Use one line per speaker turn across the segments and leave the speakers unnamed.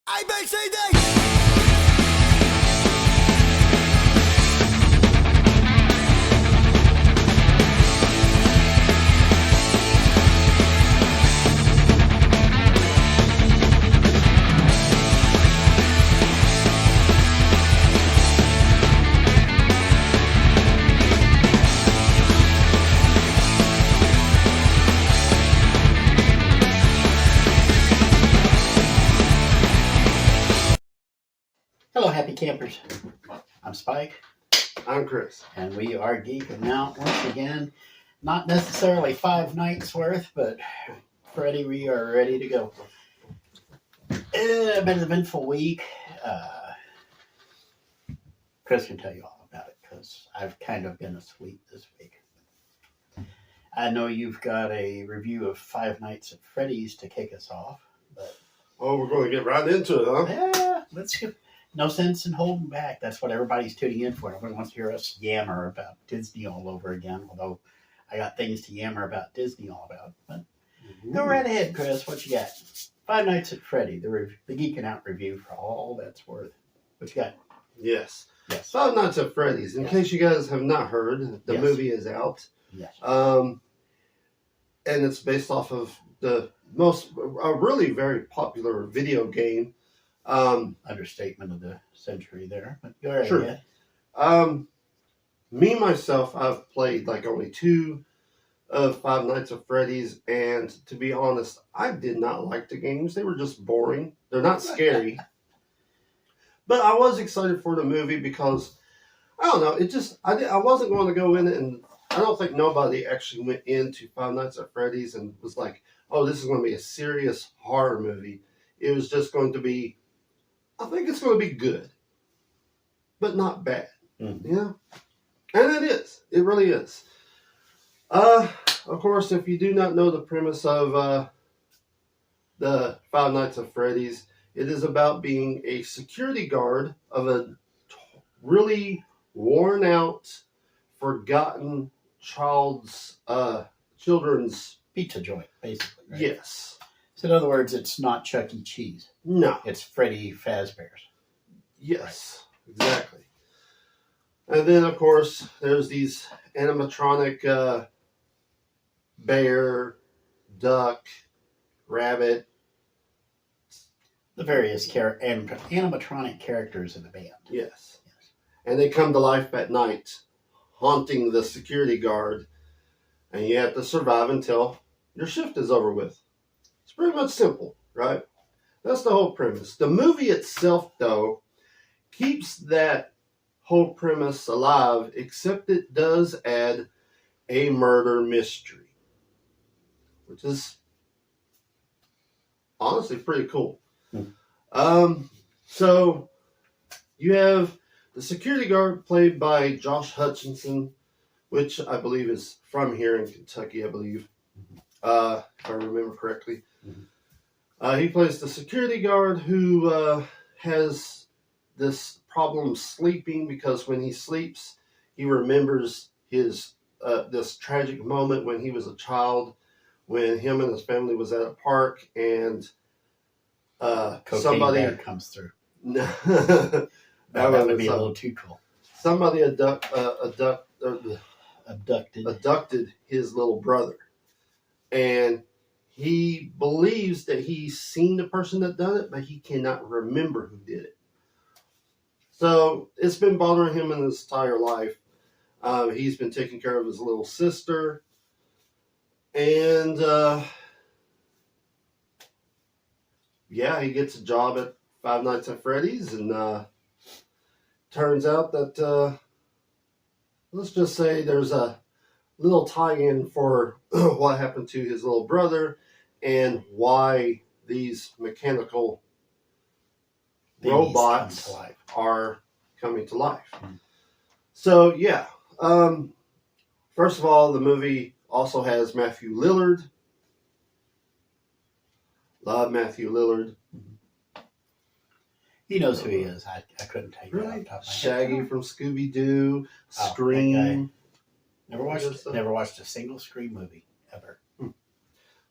ABCD!
Hello, happy campers. I'm Spike.
I'm Chris.
And we are geeking out once again. Not necessarily 5 nights worth, but Freddy, we are ready to go. It's been an eventful week. Chris can tell you all about it because I've kind of been asleep this week. I know you've got a review of 5 Nights at Freddy's to kick us off. But
oh, we're going to get right into it, huh?
Yeah, let's get... No sense in holding back. That's what everybody's tuning in for. Nobody wants to hear us yammer about Disney all over again, although I got things to yammer about Disney all about. But go right ahead, Chris. What you got? 5 Nights at Freddy, the Geeking Out review for all that's worth. What you got?
Yes. 5
Yes.
Nights at Freddy's. In case you guys have not heard, the movie is out.
Yes.
And it's based off of a really very popular video game.
Understatement of the century there. But go right
Sure.
ahead.
Me, myself, I've played like only 2 of 5 Nights at Freddy's, and to be honest, I did not like the games. They were just boring. They're not scary. But I was excited for the movie because, I don't know, I wasn't going to go in it, and I don't think nobody actually went into 5 Nights at Freddy's and was like, oh, this is going to be a serious horror movie. It was just going to be, I think it's going to be good, but not bad.
Mm-hmm.
Yeah. And it is. It really is. Of course, if you do not know the premise of the 5 Nights at Freddy's, it is about being a security guard of a really worn out, forgotten children's
Pizza joint, basically. Right?
Yes.
So in other words, it's not Chuck E. Cheese.
No.
It's Freddy Fazbear's.
Yes. Right. Exactly. And then, of course, there's these animatronic bear, duck, rabbit.
The various animatronic characters in the band.
Yes. And they come to life at night, haunting the security guard. And you have to survive until your shift is over with. It's pretty much simple, right? That's the whole premise. The movie itself, though, keeps that whole premise alive, except it does add a murder mystery, which is honestly pretty cool. So you have the security guard played by Josh Hutcherson, which I believe is from here in Kentucky, I believe, if I remember correctly.
Mm-hmm.
He plays the security guard who has this problem sleeping because when he sleeps, he remembers his this tragic moment when he was a child, when him and his family was at a park and somebody
comes through.
that
would be a little too cool.
Somebody abducted his little brother, and he believes that he's seen the person that done it, but he cannot remember who did it. So it's been bothering him in his entire life. He's been taking care of his little sister, and he gets a job at 5 Nights at Freddy's, and turns out that let's just say there's a little tie-in for what happened to his little brother and why these mechanical robots are coming to life.
Mm.
So, yeah. First of all, the movie also has Matthew Lillard. Love Matthew Lillard.
He knows who he is. I couldn't tell you that off the top of my head.
Shaggy from Scooby-Doo, Scream.
Never watched a single Scream movie ever.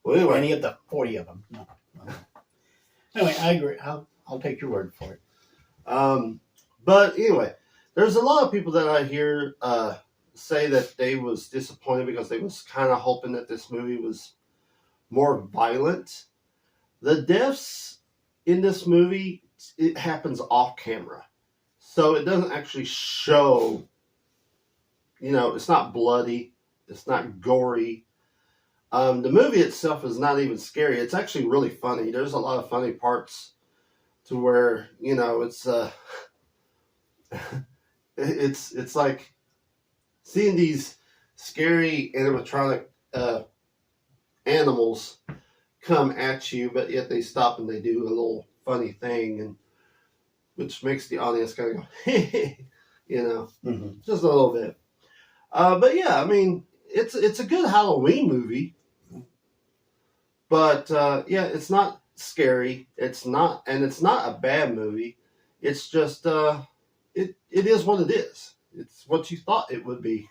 Well, anyway.
Any of the 40 of them. No. Anyway, I agree. I'll I'll take your word for it.
But anyway, there's a lot of people that I hear say that they was disappointed because they was kind of hoping that this movie was more violent. The deaths in this movie, it happens off camera. So it doesn't actually show, it's not bloody. It's not gory. The movie itself is not even scary. It's actually really funny. There's a lot of funny parts to where, it's it's like seeing these scary animatronic animals come at you, but yet they stop and they do a little funny thing, and which makes the audience kind of go, just a little bit. But yeah, I mean, it's a good Halloween movie, but yeah, it's not scary. It's not a bad movie. It's just it is what it is. It's what you thought it would be,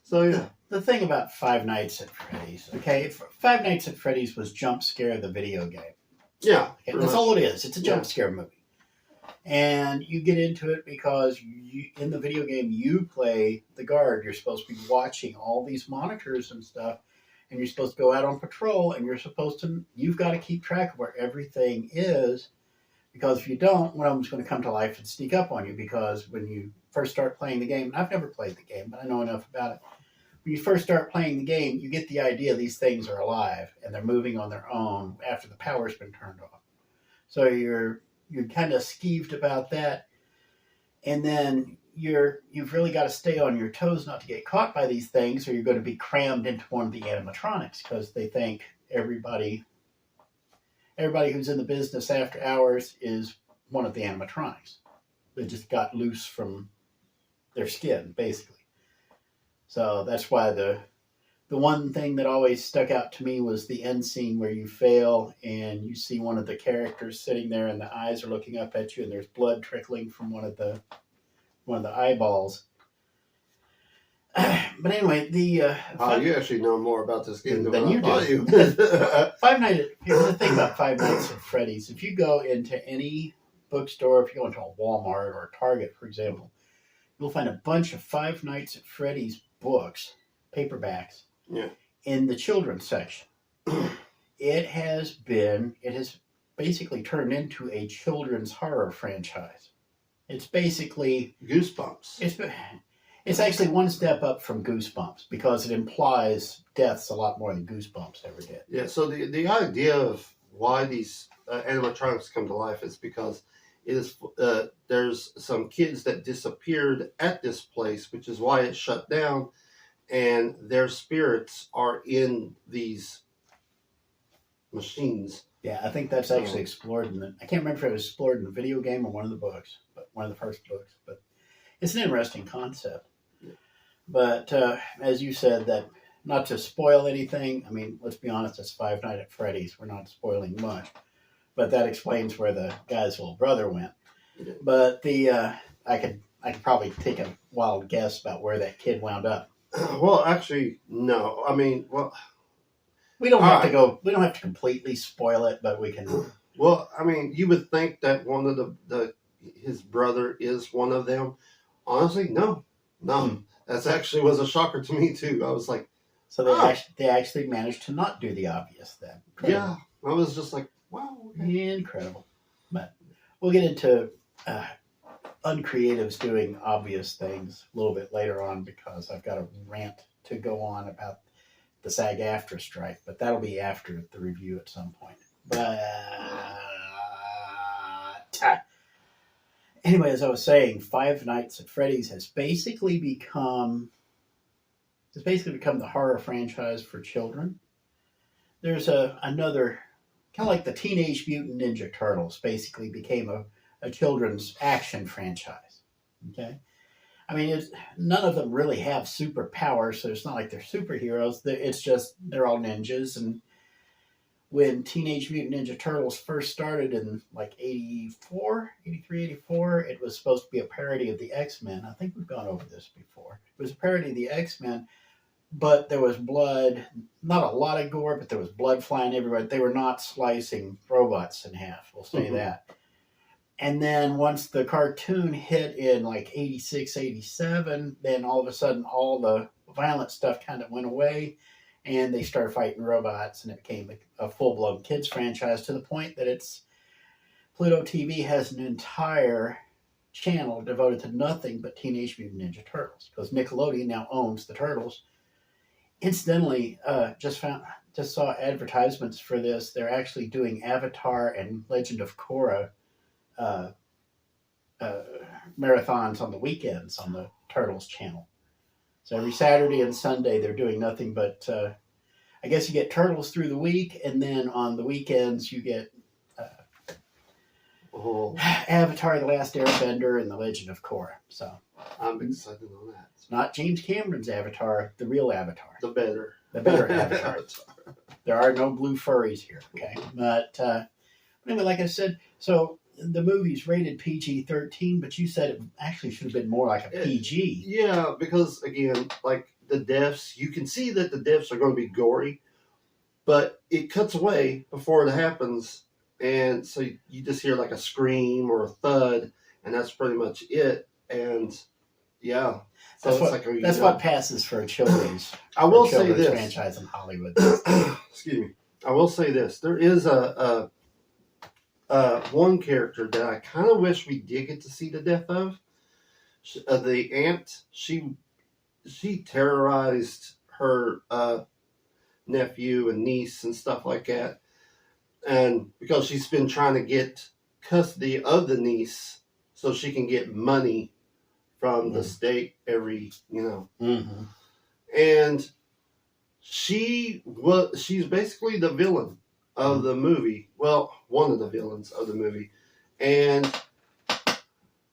So yeah.
The thing about Five Nights at Freddy's, okay, Five Nights at Freddy's was Jump Scare the video game.
Yeah.
Okay, that's all it is. It's a jump scare movie. And you get into it because in the video game, you play the guard. You're supposed to be watching all these monitors and stuff, and you're supposed to go out on patrol, and you've got to keep track of where everything is, because if you don't, one of them's going to come to life and sneak up on you, because when you first start playing the game, and I've never played the game, but I know enough about it. When you first start playing the game, you get the idea these things are alive, and they're moving on their own after the power's been turned off. So you're kind of skeeved about that, and then you've really got to stay on your toes not to get caught by these things, or you're going to be crammed into one of the animatronics, because they think everybody who's in the business after hours is one of the animatronics. They just got loose from their skin, basically. So that's why the one thing that always stuck out to me was the end scene where you fail and you see one of the characters sitting there and the eyes are looking up at you and there's blood trickling from one of the eyeballs. But anyway, you
actually know more about this game
than you do. Here's the thing about Five Nights at Freddy's. If you go into any bookstore, if you go into a Walmart or a Target, for example, you'll find a bunch of Five Nights at Freddy's books, paperbacks, in the children's section. It has basically turned into a children's horror franchise. It's basically
Goosebumps.
It's actually one step up from Goosebumps, because it implies deaths a lot more than Goosebumps ever did.
Yeah, so the idea of why these animatronics come to life is because there's some kids that disappeared at this place, which is why it shut down, and their spirits are in these machines.
Yeah, I think that's actually explored I can't remember if it was explored in the video game or one of the books, but one of the first books. But it's an interesting concept. Yeah. But as you said, that not to spoil anything, I mean, let's be honest, it's Five Nights at Freddy's. We're not spoiling much. But that explains where the guy's little brother went. Yeah. But I could probably take a wild guess about where that kid wound up.
Well, actually, no. I mean,
we don't have to go. We don't have to completely spoil it, but we can.
Well, I mean, you would think that one of his brother is one of them. Honestly, no. That actually was a shocker to me too. I was like,
so they actually managed to not do the obvious then.
Incredible. Yeah, I was just like, wow,
okay. Incredible. But we'll get into uncreatives doing obvious things a little bit later on, because I've got a rant to go on about the SAG-AFTRA strike, but that'll be after the review at some point. But anyway, as I was saying, Five Nights at Freddy's has basically become the horror franchise for children. There's another, kind of like the Teenage Mutant Ninja Turtles basically became a children's action franchise. Okay? I mean, none of them really have superpowers, so it's not like they're superheroes. It's just they're all ninjas. And when Teenage Mutant Ninja Turtles first started in like 83, 84, it was supposed to be a parody of the X-Men. I think we've gone over this before. It was a parody of the X-Men, but there was blood. Not a lot of gore, but there was blood flying everywhere. They were not slicing robots in half. We'll say that. And then once the cartoon hit in like 86, 87, then all of a sudden all the violent stuff kind of went away and they started fighting robots and it became a full-blown kids franchise to the point that Pluto TV has an entire channel devoted to nothing but Teenage Mutant Ninja Turtles because Nickelodeon now owns the Turtles. Incidentally, just saw advertisements for this. They're actually doing Avatar and Legend of Korra marathons on the weekends on the Turtles channel. So every Saturday and Sunday they're doing nothing but I guess you get Turtles through the week, and then on the weekends you get Avatar: The Last Airbender and The Legend of Korra. So
I'm excited on that.
It's not James Cameron's Avatar, the real Avatar.
The better
Avatar. There are no blue furries here, okay? But anyway, like I said, so the movie's rated PG-13, but you said it actually should have been more like a PG.
Yeah, because again, like the deaths, you can see that the deaths are going to be gory, but it cuts away before it happens, and so you just hear like a scream or a thud, and that's pretty much it. And yeah, so
that's what passes for a children's.
I will say this
franchise in Hollywood.
Excuse me. I will say this: there is a one character that I kind of wish we did get to see the death of. The aunt, she terrorized her nephew and niece and stuff like that, and because she's been trying to get custody of the niece so she can get money from the state every, and she's basically the villain of the movie. Well, one of the villains of the movie. And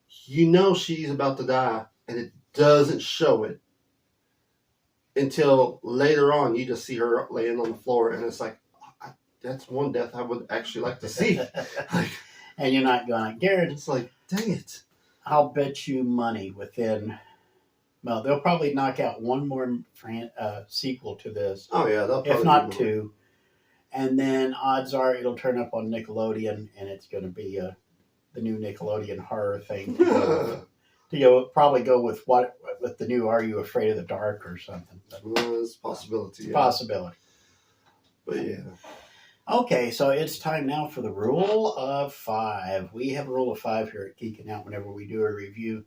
she's about to die, and it doesn't show it until later on. You just see her laying on the floor, and it's like, that's one death I would actually like to see.
And you're not going to, Garrett.
It's like, dang it.
I'll bet you money within, well, they'll probably knock out one more sequel to this.
Oh, yeah. They'll
if not two. And then odds are it'll turn up on Nickelodeon, and it's going to be the new Nickelodeon horror thing. Probably go with the new Are You Afraid of the Dark or something.
It's a possibility.
It's a possibility.
But yeah.
Okay, so it's time now for the rule of 5. We have a rule of 5 here at Geeking Out whenever we do a review.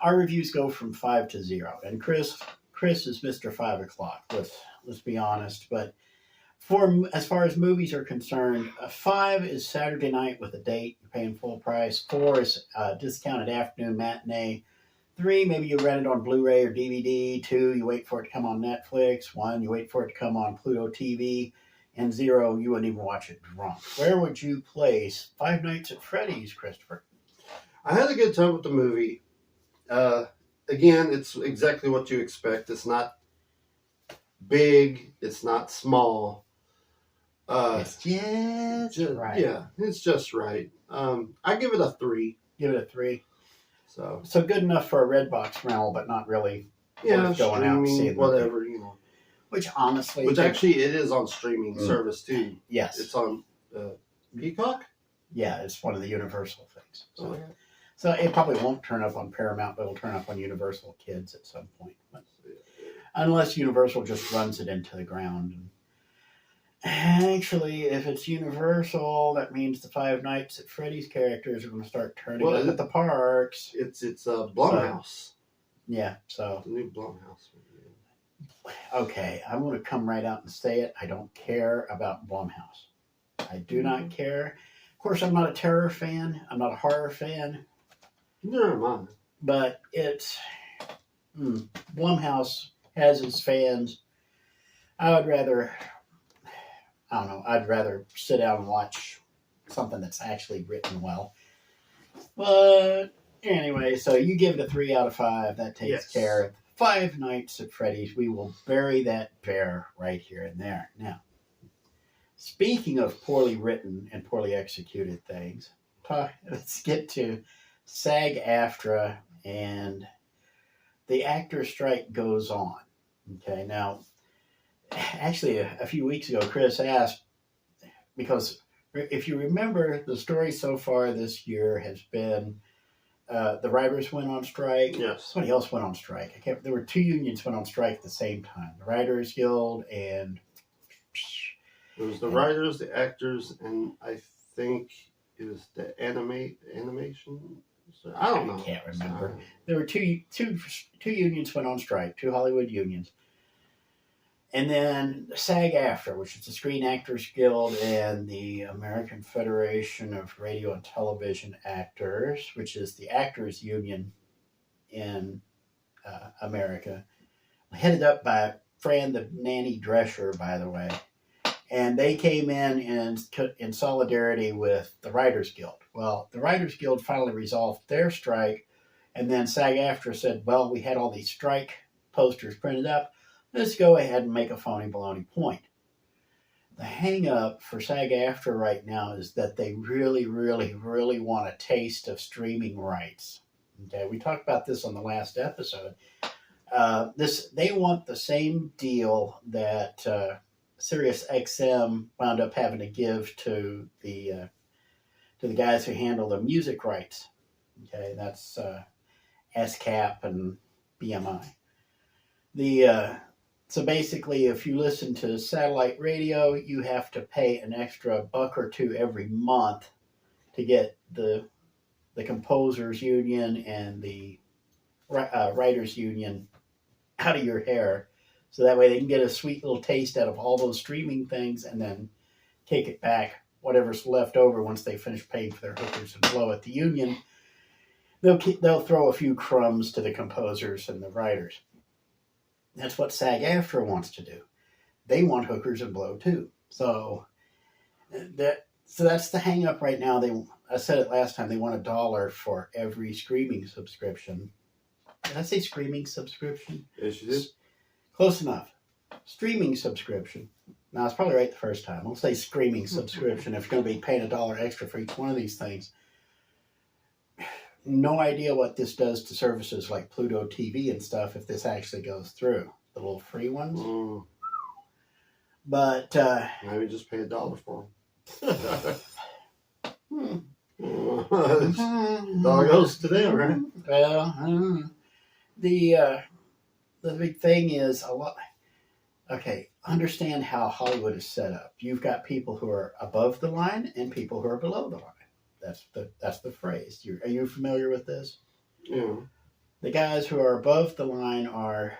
Our reviews go from 5 to 0. And Chris is Mr. 5 o'clock, let's be honest. But as far as movies are concerned, 5 is Saturday night with a date. You're paying full price. 4 is discounted afternoon matinee. 3, maybe you rent it on Blu-ray or DVD. 2, you wait for it to come on Netflix. 1, you wait for it to come on Pluto TV. And 0, you wouldn't even watch it drunk. Where would you place Five Nights at Freddy's, Christopher?
I had a good time with the movie. Again, it's exactly what you expect. It's not big. It's not small.
It's just right.
Yeah, it's just right. I give it a 3.
Give it a 3.
So
good enough for a Redbox rental, but not really.
Yeah,
going out and seeing
whatever,
Which honestly,
actually it is on streaming service too.
Yes,
it's on Peacock.
Yeah, it's one of the Universal things. So,
yeah.
So it probably won't turn up on Paramount, but it'll turn up on Universal Kids at some point. But, unless Universal just runs it into the ground. And actually, if it's Universal, that means the Five Nights at Freddy's characters are going to start turning up at the parks.
It's Blumhouse.
Yeah, so
the new Blumhouse.
Okay, I'm going to come right out and say it. I don't care about Blumhouse. I do not care. Of course, I'm not a terror fan. I'm not a horror fan.
Neither am I.
But it's Blumhouse has its fans. I'd rather sit down and watch something that's actually written well. But anyway, so you give it a 3 out of 5. That takes care of Five Nights at Freddy's. We will bury that bear right here and there. Now, speaking of poorly written and poorly executed things, let's get to SAG-AFTRA, and the actor strike goes on. Okay, now, actually, a few weeks ago, Chris asked, because if you remember, the story so far this year has been the writers went on strike.
Yes.
Somebody else went on strike. There were two unions went on strike at the same time: the Writers Guild and
It was the writers, the actors, and I think it was the animation. I don't know.
I can't remember. There were two unions went on strike, two Hollywood unions. And then SAG-AFTRA, which is the Screen Actors Guild, and the American Federation of Radio and Television Actors, which is the actors union in America, headed up by Fran the Nanny Drescher, by the way. And they came in solidarity with the Writers Guild. Well, the Writers Guild finally resolved their strike, and then SAG-AFTRA said, well, we had all these strike posters printed up. Let's go ahead and make a phony baloney point. The hang up for SAG-AFTRA right now is that they really, really, really want a taste of streaming rights. Okay, we talked about this on the last episode. They want the same deal that Sirius XM wound up having to give to the guys who handle the music rights. Okay, that's SCAP and BMI. So basically, if you listen to satellite radio, you have to pay an extra $1 or $2 every month to get the composers union and the writers union out of your hair, so that way they can get a sweet little taste out of all those streaming things, and then take it back, whatever's left over once they finish paying for their hookers and blow at the union. They'll throw a few crumbs to the composers and the writers. That's what SAG-AFTRA wants to do. They want hookers and blow too. So that's the hang up right now. I said it last time, they want $1 for every streaming subscription. Did I say streaming subscription?
Yes, you did.
Close enough. Streaming subscription. Now, I was probably right the first time. I'll say streaming subscription if you're going to be paying $1 extra for each one of these things. No idea what this does to services like Pluto TV and stuff if this actually goes through. The little free ones.
Mm.
But
maybe just pay $1 for them. Dollar goes to them, right?
Well, the big thing is a lot. Okay, understand how Hollywood is set up. You've got people who are above the line and people who are below the line. That's the phrase. Are you familiar with this?
Yeah.
The guys who are above the line are...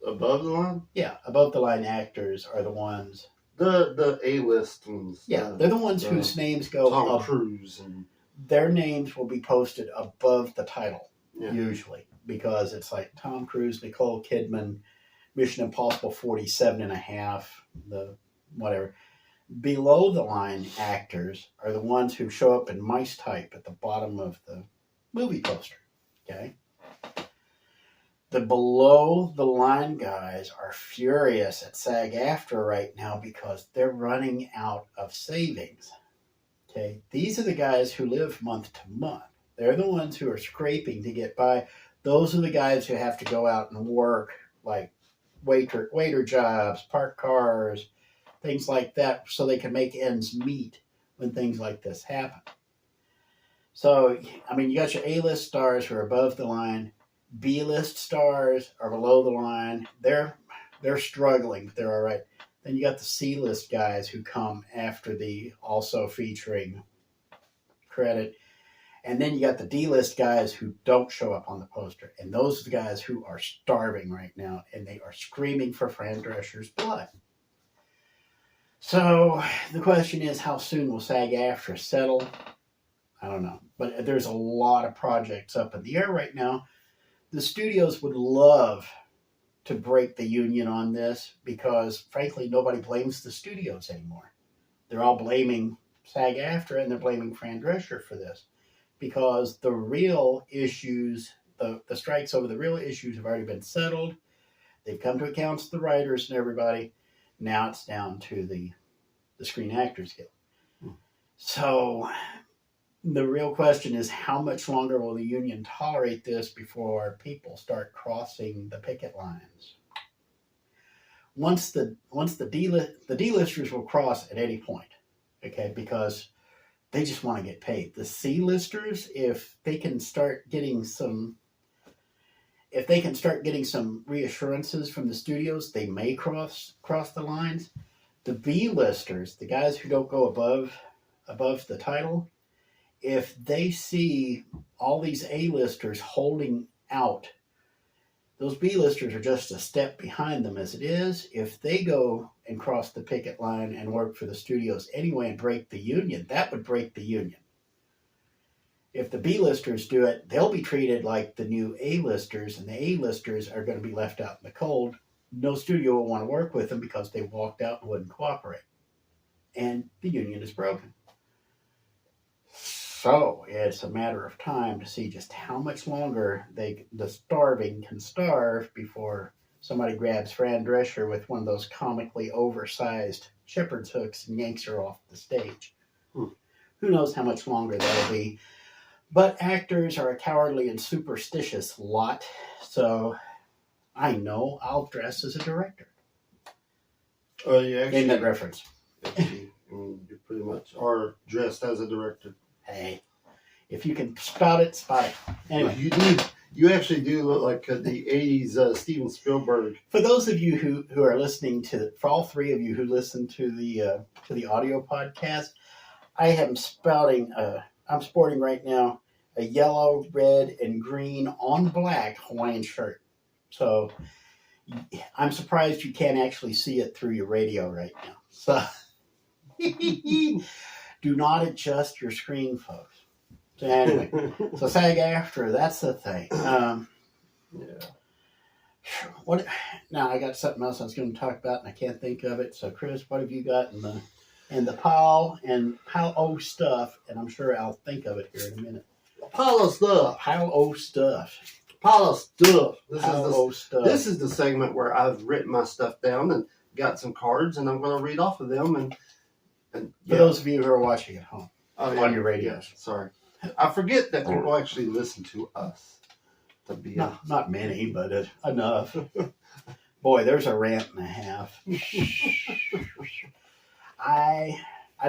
Above the line?
Yeah, above the line actors are the ones...
The A-list ones.
Yeah, they're the ones whose names go...
Tom Cruise. And...
Their names will be posted above the title,
yeah.
Usually. Because it's like Tom Cruise, Nicole Kidman, Mission Impossible 47.5, the whatever... Below the line actors are the ones who show up in mice type at the bottom of the movie poster. Okay? The below the line guys are furious at SAG-AFTRA right now because they're running out of savings. Okay? These are the guys who live month to month. They're the ones who are scraping to get by. Those are the guys who have to go out and work like waiter jobs, park cars, things like that, so they can make ends meet when things like this happen. So, I mean, you got your A-list stars who are above the line. B-list stars are below the line. They're struggling, but they're all right. Then you got the C-list guys who come after the also featuring credit. And then you got the D-list guys who don't show up on the poster. And those are the guys who are starving right now, and they are screaming for Fran Drescher's blood. So the question is, how soon will SAG-AFTRA settle? I don't know. But there's a lot of projects up in the air right now. The studios would love to break the union on this because, frankly, nobody blames the studios anymore. They're all blaming SAG-AFTRA and they're blaming Fran Drescher for this because the real issues, the strikes over the real issues have already been settled. They've come to accounts the writers and everybody. Now it's down to the Screen Actors Guild. So The real question is, how much longer will the union tolerate this before people start crossing the picket lines? Once the D-listers will cross at any point, okay, because they just want to get paid. The C-listers, if they can start getting some reassurances from the studios, they may cross the lines. The B-listers, the guys who don't go above the title, if they see all these A-listers holding out, those B-listers are just a step behind them as it is. If they go and cross the picket line and work for the studios anyway and break the union, that would break the union. If the B-listers do it, they'll be treated like the new A-listers, and the A-listers are going to be left out in the cold. No studio will want to work with them because they walked out and wouldn't cooperate. And the union is broken. So it's a matter of time to see just how much longer the starving can starve before somebody grabs Fran Drescher with one of those comically oversized shepherd's hooks and yanks her off the stage. Who knows how much longer that'll be. But actors are a cowardly and superstitious lot, so I know I'll dress as a director.
Oh, yeah, actually.
Name that reference.
Actually, you pretty much are dressed as a director.
Hey, if you can spot it, spot it. Anyway.
You do. You actually do look like the 80s Steven Spielberg.
For those of you who are listening for all three of you who listen to the audio podcast, I am I'm sporting right now a yellow, red, and green on black Hawaiian shirt. So I'm surprised you can't actually see it through your radio right now. So do not adjust your screen, folks. So anyway, so SAG-AFTRA, that's the thing. Yeah. Now I got something else I was going to talk about and I can't think of it. So Chris, what have you got in the pile o stuff? And I'm sure I'll think of it here in a minute.
Pile of stuff.
Pile o stuff.
Pile of stuff.
This
is the segment where I've written my stuff down and got some cards, and I'm going to read off of them. And
for those of you who are watching at home on your radios,
sorry, I forget that people actually listen to us.
Not many, but enough. Boy, there's a rant and a half. I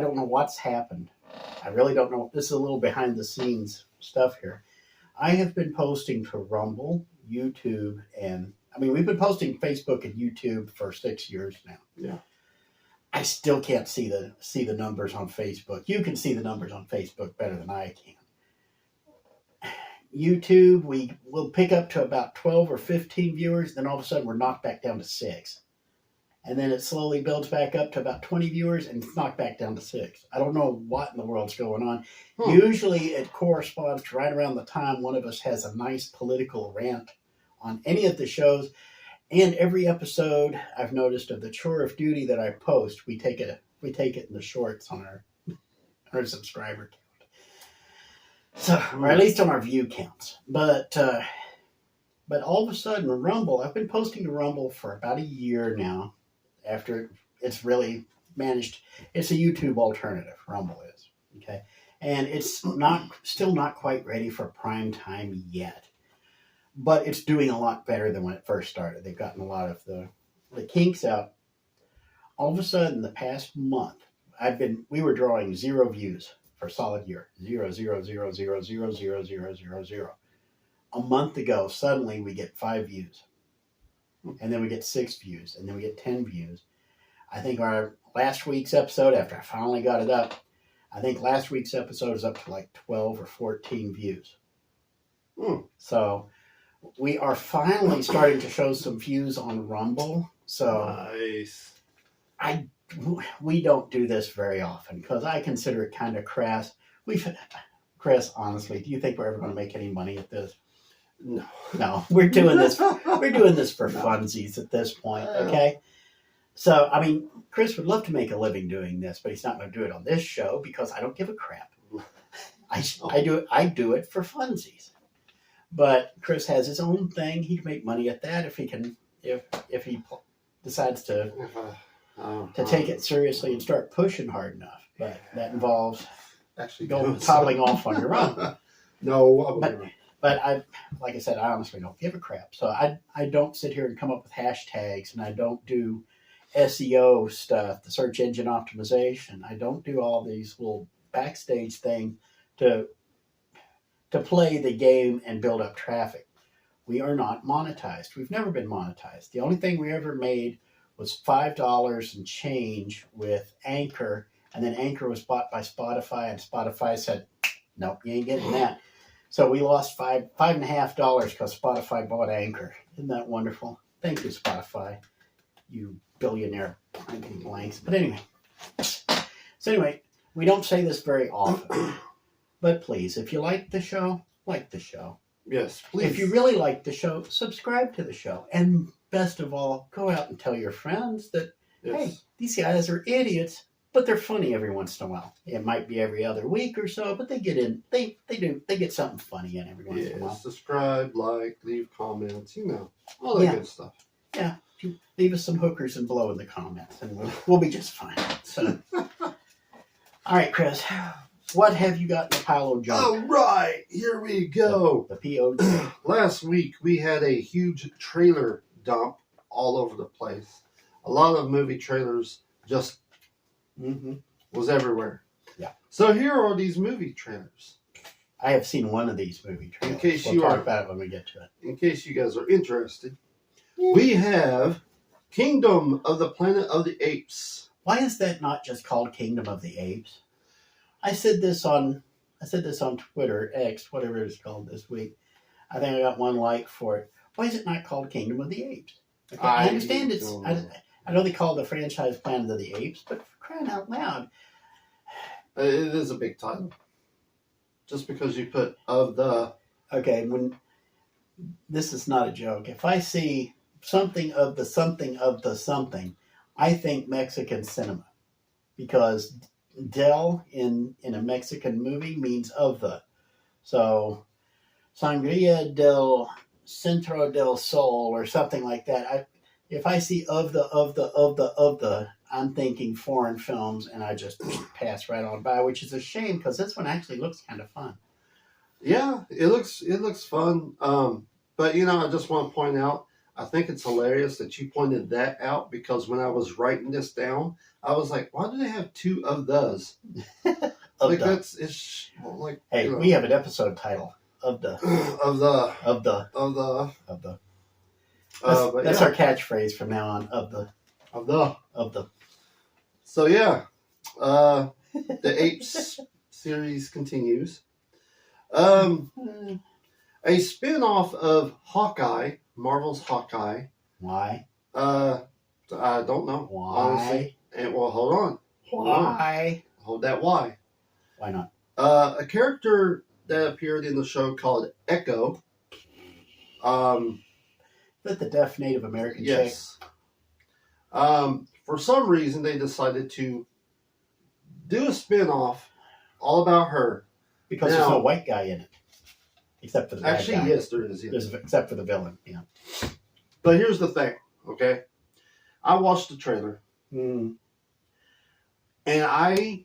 don't know what's happened. I really don't know. This is a little behind the scenes stuff here. I have been posting to Rumble, YouTube, we've been posting Facebook and YouTube for 6 years now.
Yeah.
I still can't see the numbers on Facebook. You can see the numbers on Facebook better than I can. YouTube, we'll pick up to about 12 or 15 viewers, then all of a sudden we're knocked back down to 6. And then it slowly builds back up to about 20 viewers and it's knocked back down to 6. I don't know what in the world's going on. Usually it corresponds to right around the time one of us has a nice political rant on any of the shows. And every episode I've noticed of the Chore of Duty that I post, we take it in the shorts on our subscriber count. So, or at least on our view counts. But all of a sudden Rumble, I've been posting to Rumble for about a year now. After it's really managed, it's a YouTube alternative, Rumble is, okay? And it's still not quite ready for prime time yet. But it's doing a lot better than when it first started. They've gotten a lot of the kinks out. All of a sudden, the past month, we were drawing 0 views for a solid year. 0, 0, 0, 0, 0, 0, 0, 0, 0. A month ago, suddenly we get 5 views. And then we get 6 views, and then we get 10 views. I think our last week's episode, after I finally got it up, I think last week's episode is up to like 12 or 14 views. So we are finally starting to show some views on Rumble. So
nice.
We don't do this very often because I consider it kind of crass. Chris, honestly, do you think we're ever going to make any money at this? No, we're doing this for funsies at this point, okay? So, Chris would love to make a living doing this, but he's not going to do it on this show because I don't give a crap. I do it for funsies. But Chris has his own thing. He can make money at that if he decides to take it seriously and start pushing hard enough. But that involves
actually
go
doing
toddling
something.
off on your own.
No, I wouldn't.
But like I said, I honestly don't give a crap. So I don't sit here and come up with hashtags, and I don't do SEO stuff, the search engine optimization. I don't do all these little backstage things to play the game and build up traffic. We are not monetized. We've never been monetized. The only thing we ever made was $5 and change with Anchor, and then Anchor was bought by Spotify, and Spotify said, nope, you ain't getting that. So we lost $5.50 because Spotify bought Anchor. Isn't that wonderful? Thank you, Spotify, you billionaire blankety blanks. But anyway, we don't say this very often, but please, if you like the show, like the show.
Yes, please.
If you really like the show, subscribe to the show. And best of all, go out and tell your friends that, hey, these guys are idiots, but they're funny every once in a while. It might be every other week or so, but they get in. They get something funny in every once in a while.
Subscribe, like, leave comments, all that good stuff.
Yeah, leave us some hookers and blow in the comments, and we'll be just fine. So, all right, Chris, what have you got in the pile of junk?
All right, here we go.
The POJ.
Last week we had a huge trailer dump all over the place. A lot of movie trailers just was everywhere.
Yeah.
So here are these movie trailers.
I have seen one of these movie trailers.
In case
we'll talk about it when we get to it.
In case you guys are interested, we have Kingdom of the Planet of the Apes.
Why is that not just called Kingdom of the Apes? I said this on Twitter, X, whatever it's called this week. I think I got one like for it. Why is it not called Kingdom of the Apes? Okay, I understand I know they call the franchise Planet of the Apes, but for crying out loud.
It is a big title. Just because you put of the...
Okay, this is not a joke. If I see something of the something of the something, I think Mexican cinema. Because del in a Mexican movie means of the. So, Sangria del Centro del Sol or something like that. If I see of the, I'm thinking foreign films, and I just pass right on by, which is a shame because this one actually looks kind of fun.
Yeah, it looks fun. But I just want to point out, I think it's hilarious that you pointed that out, because when I was writing this down, I was like, why do they have two of those? We
have an episode title of the. That's our catchphrase from now on. Of the.
So yeah, the Apes series continues. A spin-off of Hawkeye, Marvel's Hawkeye.
Why?
I don't know.
Why?
Honestly. And hold on.
Why?
Hold that why.
Why not?
A character that appeared in the show called Echo.
Is that the deaf Native American chick?
Yes. For some reason, they decided to do a spin-off all about her.
Because there's no white guy in it. Except for the bad guy.
Yes, there is. Yes.
Except for the villain, yeah.
But here's the thing, okay? I watched the trailer. And I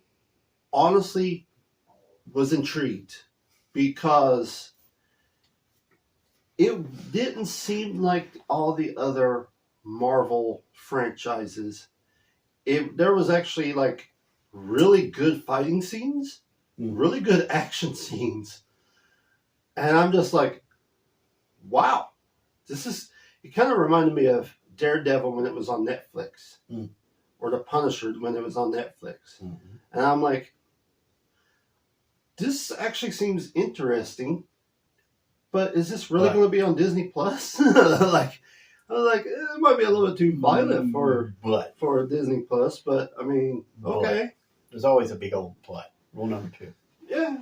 honestly was intrigued because it didn't seem like all the other Marvel franchises. There was actually like really good fighting scenes, really good action scenes. And I'm just like, wow, it kind of reminded me of Daredevil when it was on Netflix, or The Punisher when it was on Netflix. And I'm like, this actually seems interesting, but is this really going to be on Disney Plus? I was like, it might be a little bit too violent for Disney Plus, but I mean, okay.
There's always a big old butt. Rule number 2.
Yeah.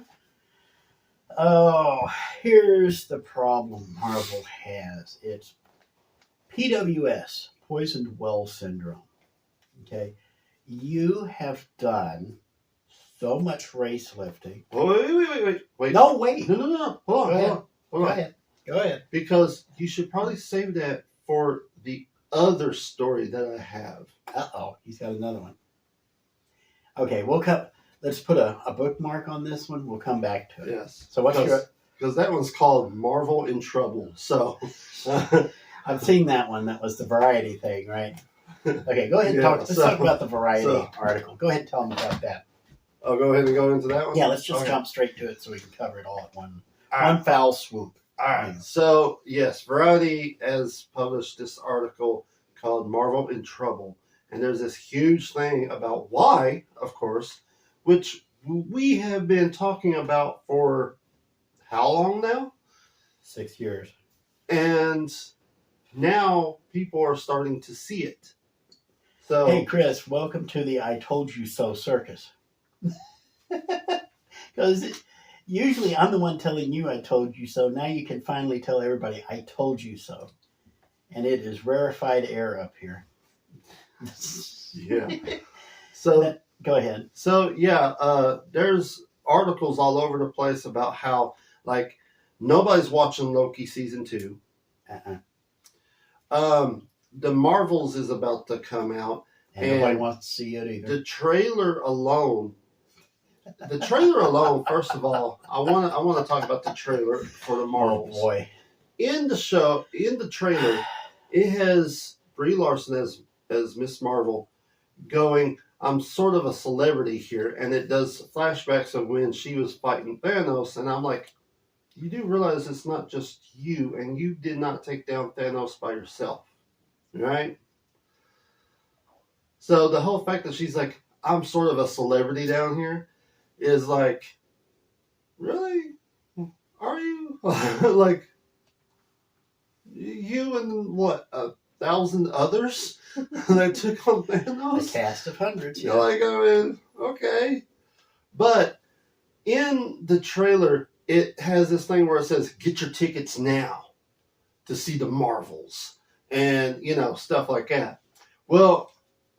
Oh, here's the problem Marvel has. It's PWS, Poisoned Well Syndrome. Okay? You have done so much race lifting.
Wait.
No, wait.
No. Hold on.
Go ahead.
Because you should probably save that for the other story that I have.
Uh-oh, he's got another one. Okay, we'll let's put a bookmark on this one. We'll come back to it.
Yes.
So what's your?
Because that one's called Marvel in Trouble. So
I've seen that one. That was the Variety thing, right? Okay, go ahead and
Yeah,
talk. Let's talk about the Variety article. Go ahead and tell them about that.
I'll go ahead and go into that one.
Yeah, let's just jump straight to it so we can cover it all at one foul swoop.
All right. So yes, Variety has published this article called Marvel in Trouble, and there's this huge thing about why, of course, which we have been talking about for how long now?
6 years.
And now people are starting to see it. So,
hey, Chris, welcome to the I Told You So circus. Because usually I'm the one telling you I told you so. Now you can finally tell everybody I told you so. And it is rarefied air up here.
yeah. So
go ahead.
So yeah, there's articles all over the place about how like nobody's watching Loki season 2. The Marvels is about to come out,
and nobody wants to see it either.
The trailer alone. First of all, I want to talk about the trailer for the Marvels.
Oh boy!
In the trailer, it has Brie Larson as Miss Marvel, going, "I'm sort of a celebrity here," and it does flashbacks of when she was fighting Thanos, and I'm like, you do realize it's not just you, and you did not take down Thanos by yourself, right? So the whole fact that she's like, I'm sort of a celebrity down here, is like, really? Are you? Like, you and what, 1,000 others that took on Thanos?
A cast of hundreds.
You're like, I mean, okay. But in the trailer, it has this thing where it says, get your tickets now to see the Marvels. And, stuff like that. Well,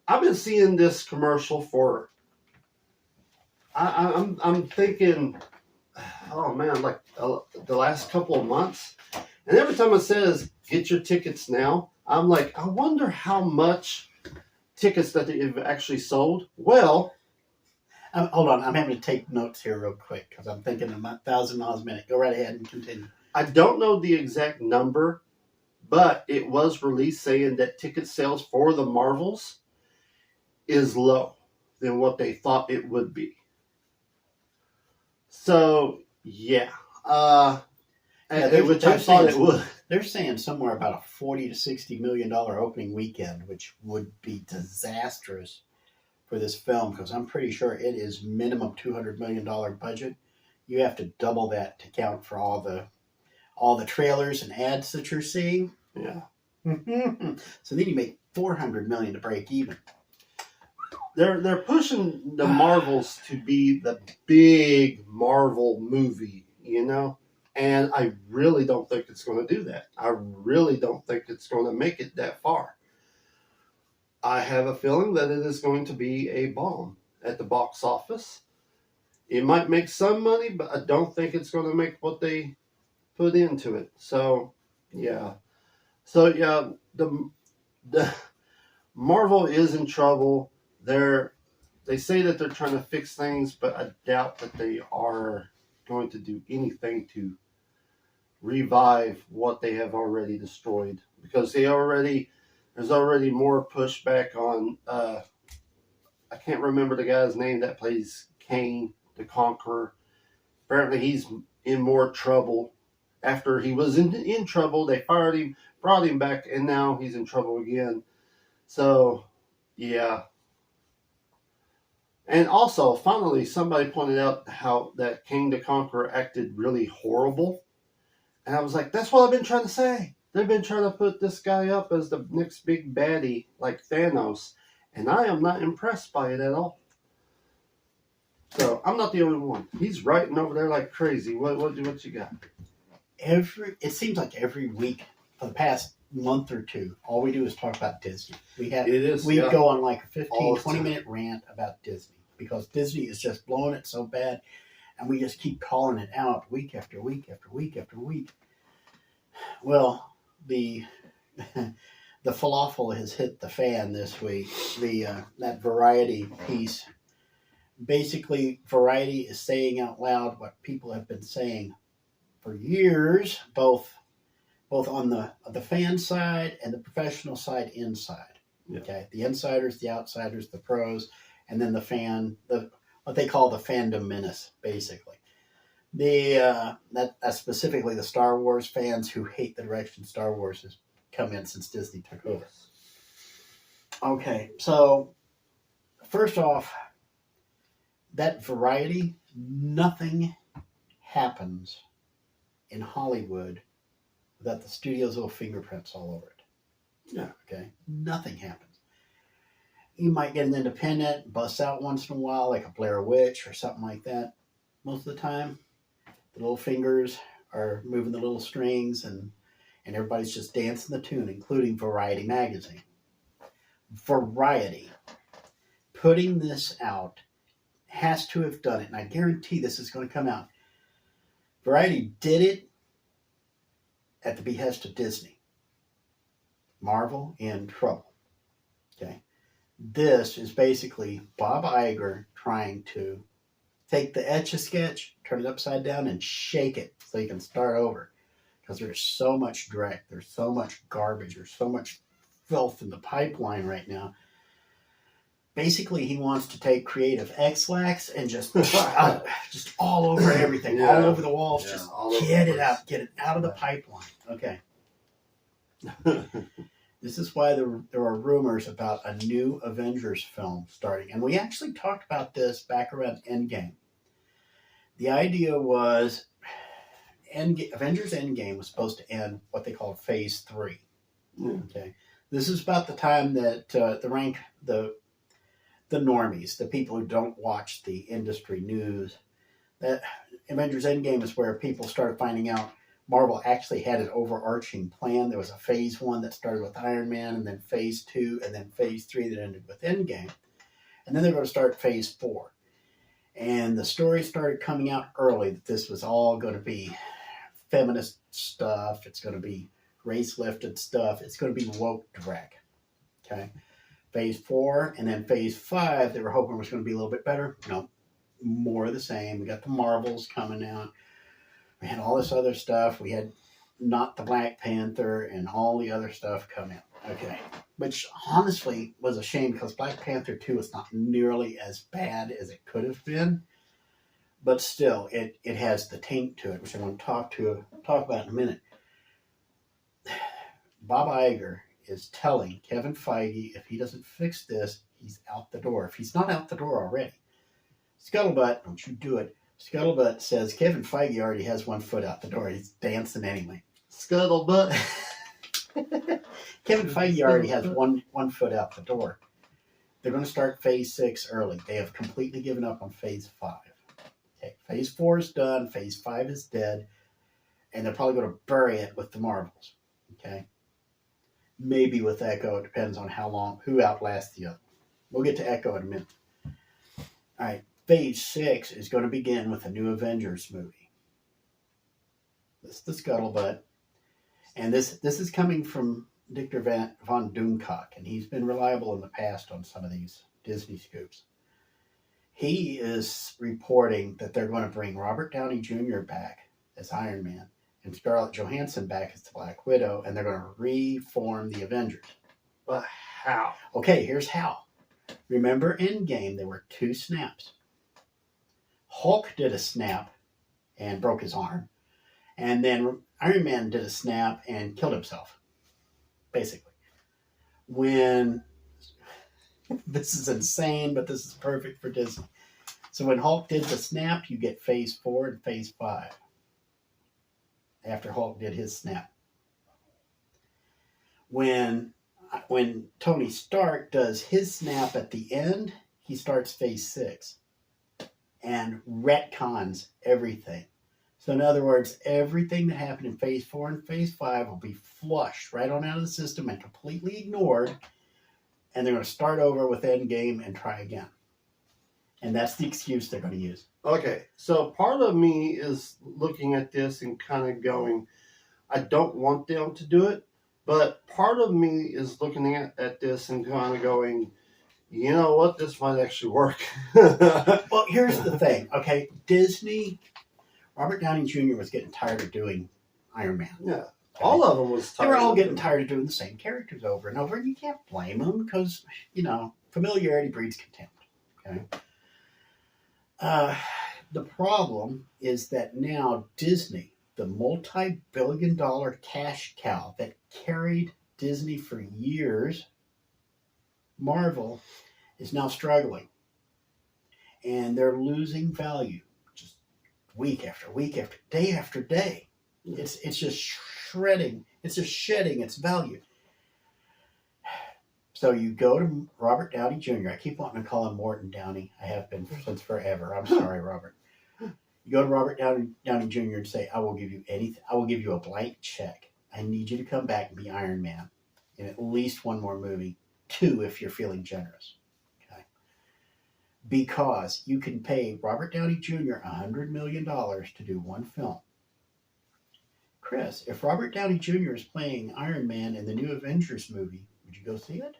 I've been seeing this commercial for, I'm thinking, oh man, like the last couple of months. And every time it says, get your tickets now, I'm like, I wonder how much tickets that they've actually sold. Well,
hold on, I'm having to take notes here real quick because I'm thinking 1,000 miles a minute. Go right ahead and continue.
I don't know the exact number, but it was released saying that ticket sales for the Marvels is low than what they thought it would be. So, yeah. Which I thought it would.
They're saying somewhere about a $40 to $60 million opening weekend, which would be disastrous for this film because I'm pretty sure it is minimum $200 million budget. You have to double that to count for all the trailers and ads that you're seeing.
Yeah.
So then you make $400 million to break even.
They're pushing the Marvels to be the big Marvel movie, and I really don't think it's going to do that. I really don't think it's going to make it that far. I have a feeling that it is going to be a bomb at the box office. It might make some money, but I don't think it's going to make what they put into it. So, yeah. The Marvel is in trouble. They say that they're trying to fix things, but I doubt that they are going to do anything to revive what they have already destroyed, because there's already more pushback on I can't remember the guy's name that plays Kang the Conqueror. Apparently he's in more trouble. After he was in trouble, they fired him, brought him back, and now he's in trouble again. So, yeah. And also, finally, somebody pointed out how that Kang the Conqueror acted really horrible. And I was like, that's what I've been trying to say. They've been trying to put this guy up as the next big baddie like Thanos. And I am not impressed by it at all. So, I'm not the only one. He's writing over there like crazy. What you got?
It seems like every week for the past month or two, all we do is talk about Disney. We go on like a 15, 20-minute rant about Disney because Disney is just blowing it so bad, and we just keep calling it out week after week after week after week. Well, the falafel has hit the fan this week. That Variety piece basically Variety is saying out loud what people have been saying for years, both on the fan side and the professional side inside.
Yeah.
Okay, the insiders, the outsiders, the pros, and then the what they call the fandom menace, basically. That's specifically the Star Wars fans who hate the direction Star Wars has come in since Disney took over. Okay, so first off, that Variety, nothing happens in Hollywood without the studio's little fingerprints all over it.
Yeah.
Okay, nothing happens. You might get an independent bust out once in a while, like a Blair Witch or something like that. Most of the time, the little fingers are moving the little strings, and everybody's just dancing the tune, including Variety magazine. Variety putting this out has to have done it, and I guarantee this is going to come out. Variety did it at the behest of Disney. Marvel in trouble. Okay. This is basically Bob Iger trying to take the Etch-a-Sketch, turn it upside down, and shake it so you can start over. Because there's so much dreck, there's so much garbage, there's so much filth in the pipeline right now. Basically, he wants to take creative X-Lax and just all over everything, all over the walls, just get it out of the pipeline. Okay. This is why there are rumors about a new Avengers film starting. And we actually talked about this back around Endgame. The idea was Avengers Endgame was supposed to end what they call Phase 3. Okay. This is about the time that the normies, the people who don't watch the industry news, that Avengers Endgame is where people started finding out Marvel actually had an overarching plan. There was a Phase 1 that started with Iron Man, and then Phase 2, and then Phase 3 that ended with Endgame. And then they're going to start Phase 4. And the story started coming out early that this was all going to be feminist stuff. It's going to be race-lifted stuff. It's going to be woke dreck. Okay? Phase 4, and then Phase 5, they were hoping was going to be a little bit better. No, more of the same. We got the Marvels coming out. We had all this other stuff. We had not the Black Panther and all the other stuff come in. Okay. Which honestly was a shame because Black Panther 2 is not nearly as bad as it could have been. But still, it has the taint to it, which I'm going to talk about in a minute. Bob Iger is telling Kevin Feige if he doesn't fix this, he's out the door. If he's not out the door already. Scuttlebutt, don't you do it. Scuttlebutt says Kevin Feige already has one foot out the door. He's dancing anyway.
Scuttlebutt.
Kevin Feige already has one foot out the door. They're going to start Phase 6 early. They have completely given up on Phase 5. Okay, Phase 4 is done. Phase 5 is dead. And they're probably going to bury it with the Marvels. Okay? Maybe with Echo. It depends on who outlasts the other. We'll get to Echo in a minute. All right. Phase 6 is going to begin with a new Avengers movie. This is the scuttlebutt. And this is coming from Victor von Doomcock, and he's been reliable in the past on some of these Disney scoops. He is reporting that they're going to bring Robert Downey Jr. back as Iron Man and Scarlett Johansson back as the Black Widow, and they're going to reform the Avengers.
But how?
Okay, here's how. Remember Endgame, there were 2 snaps. Hulk did a snap and broke his arm. And then Iron Man did a snap and killed himself. Basically. This is insane, but this is perfect for Disney. So when Hulk did the snap, you get Phase 4 and Phase 5. After Hulk did his snap. When Tony Stark does his snap at the end, he starts Phase 6. And retcons everything. So in other words, everything that happened in Phase 4 and Phase 5 will be flushed right on out of the system and completely ignored. And they're going to start over with Endgame and try again. And that's the excuse they're going to use.
Okay, so part of me is looking at this and kind of going, I don't want them to do it. But part of me is looking at this and kind of going, You know what? This might actually work.
Well, here's the thing, okay? Disney, Robert Downey Jr. was getting tired of doing Iron Man.
Yeah.
Okay?
All of them was
They
tired.
were all getting tired of doing the same characters over and over, and you can't blame them because, familiarity breeds contempt. Okay. The problem is that now Disney, the multi-billion-dollar cash cow that carried Disney for years, Marvel, is now struggling. And they're losing value just week after week after day. It's just shredding. It's just shedding its value. So you go to Robert Downey Jr. I keep wanting to call him Morton Downey. I have been since forever. I'm sorry, Robert. You go to Robert Downey Jr. and say, I will give you anything. I will give you a blank check. I need you to come back and be Iron Man in at least one more movie. 2 if you're feeling generous. Okay. Because you can pay Robert Downey Jr. $100 million to do one film. Chris, if Robert Downey Jr. is playing Iron Man in the new Avengers movie, would you go see it?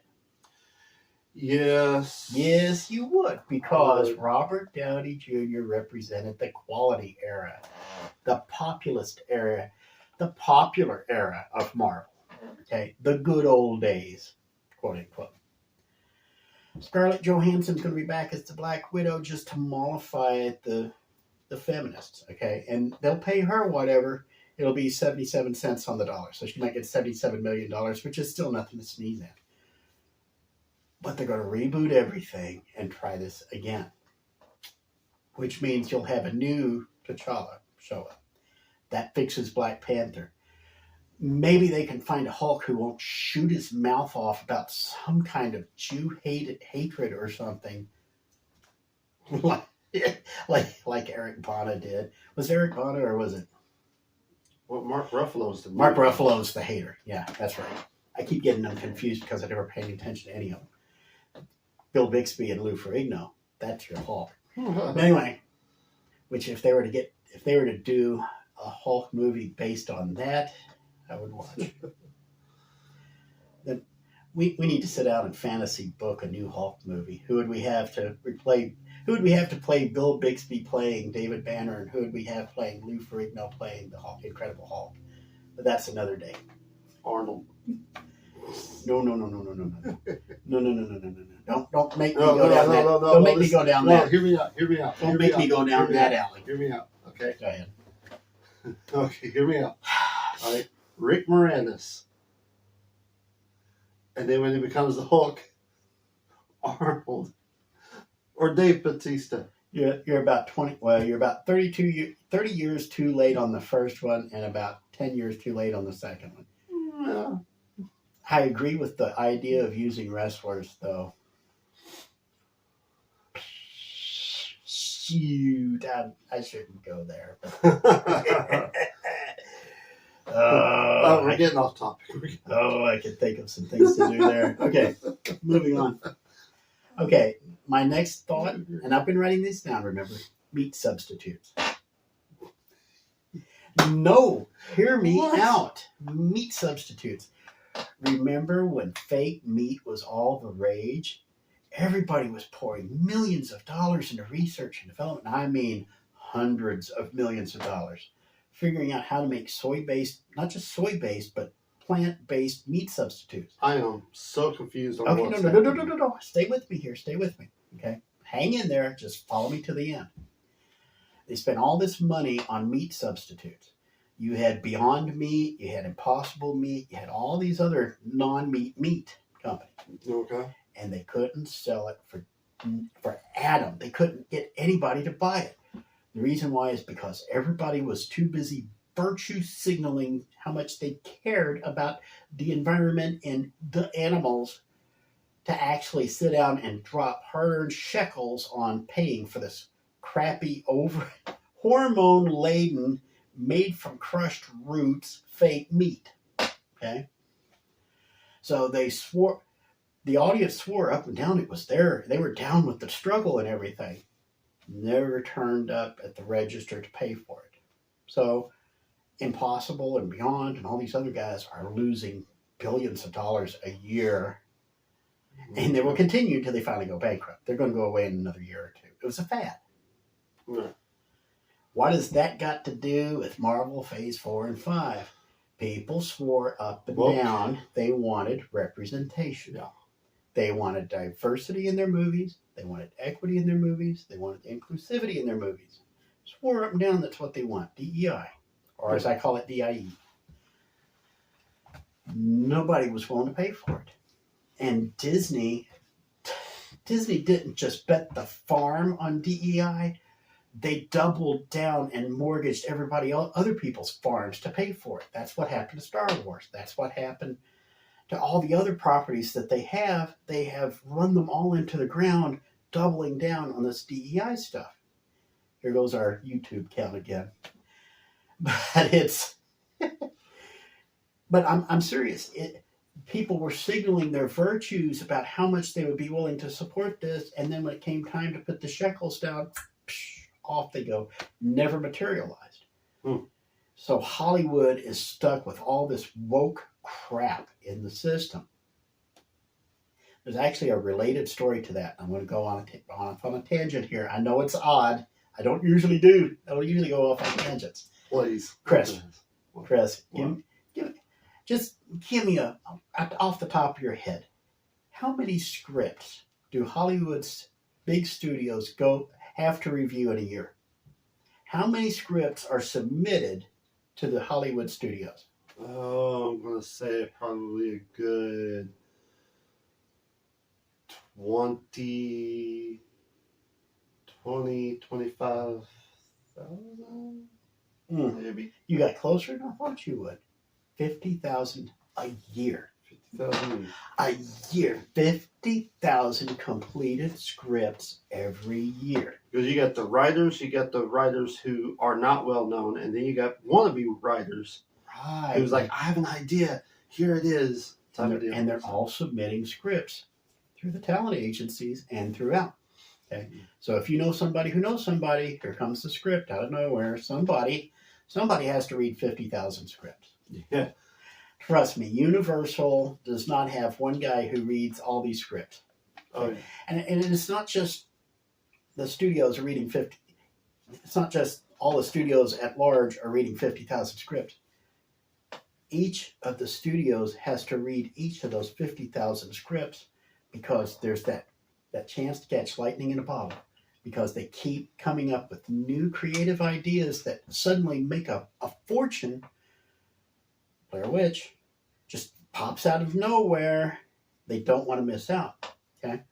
Yes.
Yes, you would, because Robert Downey Jr. represented the quality era, the populist era, the popular era of Marvel. Okay, the good old days, quote unquote. Scarlett Johansson's going to be back as the Black Widow just to mollify the feminists. Okay, and they'll pay her whatever. It'll be 77 cents on the dollar, so she might get $77 million, which is still nothing to sneeze at. But they're going to reboot everything and try this again, which means you'll have a new T'Challa show up. That fixes Black Panther. Maybe they can find a Hulk who won't shoot his mouth off about some kind of Jew hatred or something, like Eric Bana did. Was Eric Bana or was it?
Well, Mark Ruffalo's the
Mark Ruffalo's the hater. Yeah, that's right. I keep getting them confused because I never paid any attention to any of them. Bill Bixby and Lou Ferrigno, that's your Hulk. Anyway, which if they were to do a Hulk movie based on that, I would watch. Then we need to sit down and fantasy book a new Hulk movie. Who would we have to replay? Who would we have to play Bill Bixby playing David Banner, and who would we have playing Lou Ferrigno playing the Hulk, Incredible Hulk? But that's another day.
Arnold.
No. Don't make me go down that. Don't make me go down that.
Hear me out.
Don't make me go down that alley.
Hear me out. Okay.
Go ahead.
Okay, hear me out. All right. Rick Moranis. And then when he becomes the Hulk, Arnold. Or Dave Bautista.
You're about 20. Well, you're about 30 years too late on the first one, and about 10 years too late on the second one.
Yeah.
I agree with the idea of using wrestlers, though. Shoot, I shouldn't go there.
We're getting off topic.
I could think of some things to do there. Okay, moving on. Okay, my next thought, and I've been writing this down, remember, meat substitutes. No, hear me out. Meat substitutes. Remember when fake meat was all the rage? Everybody was pouring millions of dollars into research and development. I mean, hundreds of millions of dollars. Figuring out how to make soy-based, not just soy-based, but plant-based meat substitutes.
I am so confused on
what's happening. No. Stay with me here. Stay with me. Okay? Hang in there. Just follow me to the end. They spent all this money on meat substitutes. You had Beyond Meat, you had Impossible Meat, you had all these other non-meat meat companies.
Okay.
And they couldn't sell it for Adam. They couldn't get anybody to buy it. The reason why is because everybody was too busy virtue signaling how much they cared about the environment and the animals to actually sit down and drop hard-earned shekels on paying for this crappy, hormone-laden, made from crushed roots, fake meat. Okay? So the audience swore up and down it was there. They were down with the struggle and everything. Never turned up at the register to pay for it. So Impossible and Beyond and all these other guys are losing billions of dollars a year And they will continue until they finally go bankrupt. They're going to go away in another year or two. It was a fad.
Right.
What has that got to do with Marvel Phase 4 and 5? People swore up and down they wanted representation.
Yeah.
They wanted diversity in their movies. They wanted equity in their movies. They wanted inclusivity in their movies. Swore up and down that's what they want. DEI. Or as I call it, DIE. Nobody was willing to pay for it. And Disney didn't just bet the farm on DEI. They doubled down and mortgaged everybody else, other people's farms to pay for it. That's what happened to Star Wars. That's what happened to all the other properties that they have. They have run them all into the ground, doubling down on this DEI stuff. Here goes our YouTube count again. But it's... But I'm serious. People were signaling their virtues about how much they would be willing to support this, and then when it came time to put the shekels down, off they go. Never materialized. So Hollywood is stuck with all this woke crap in the system. There's actually a related story to that. I'm going to go on a tangent here. I know it's odd. I don't usually go off on tangents.
Please.
Chris, just give me off the top of your head, how many scripts do Hollywood's big studios have to review in a year? How many scripts are submitted to the Hollywood studios?
Oh, I'm going to say probably a good 25,000 maybe.
You got closer than I thought you would. 50,000 a year.
50,000
a year. 50,000 completed scripts every year.
Because you got the writers who are not well known, and then you got wannabe writers.
Right.
Who's like, I have an idea. Here it is.
And they're all submitting scripts through the talent agencies and throughout. Okay. So if you know somebody who knows somebody, here comes the script out of nowhere. Somebody has to read 50,000 scripts.
Yeah.
Trust me, Universal does not have one guy who reads all these scripts.
Oh, yeah.
And it's not just the studios are reading 50. It's not just all the studios at large are reading 50,000 scripts. Each of the studios has to read each of those 50,000 scripts because there's that chance to catch lightning in a bottle. Because they keep coming up with new creative ideas that suddenly make a fortune. Blair Witch just pops out of nowhere. They don't want to miss out. Okay?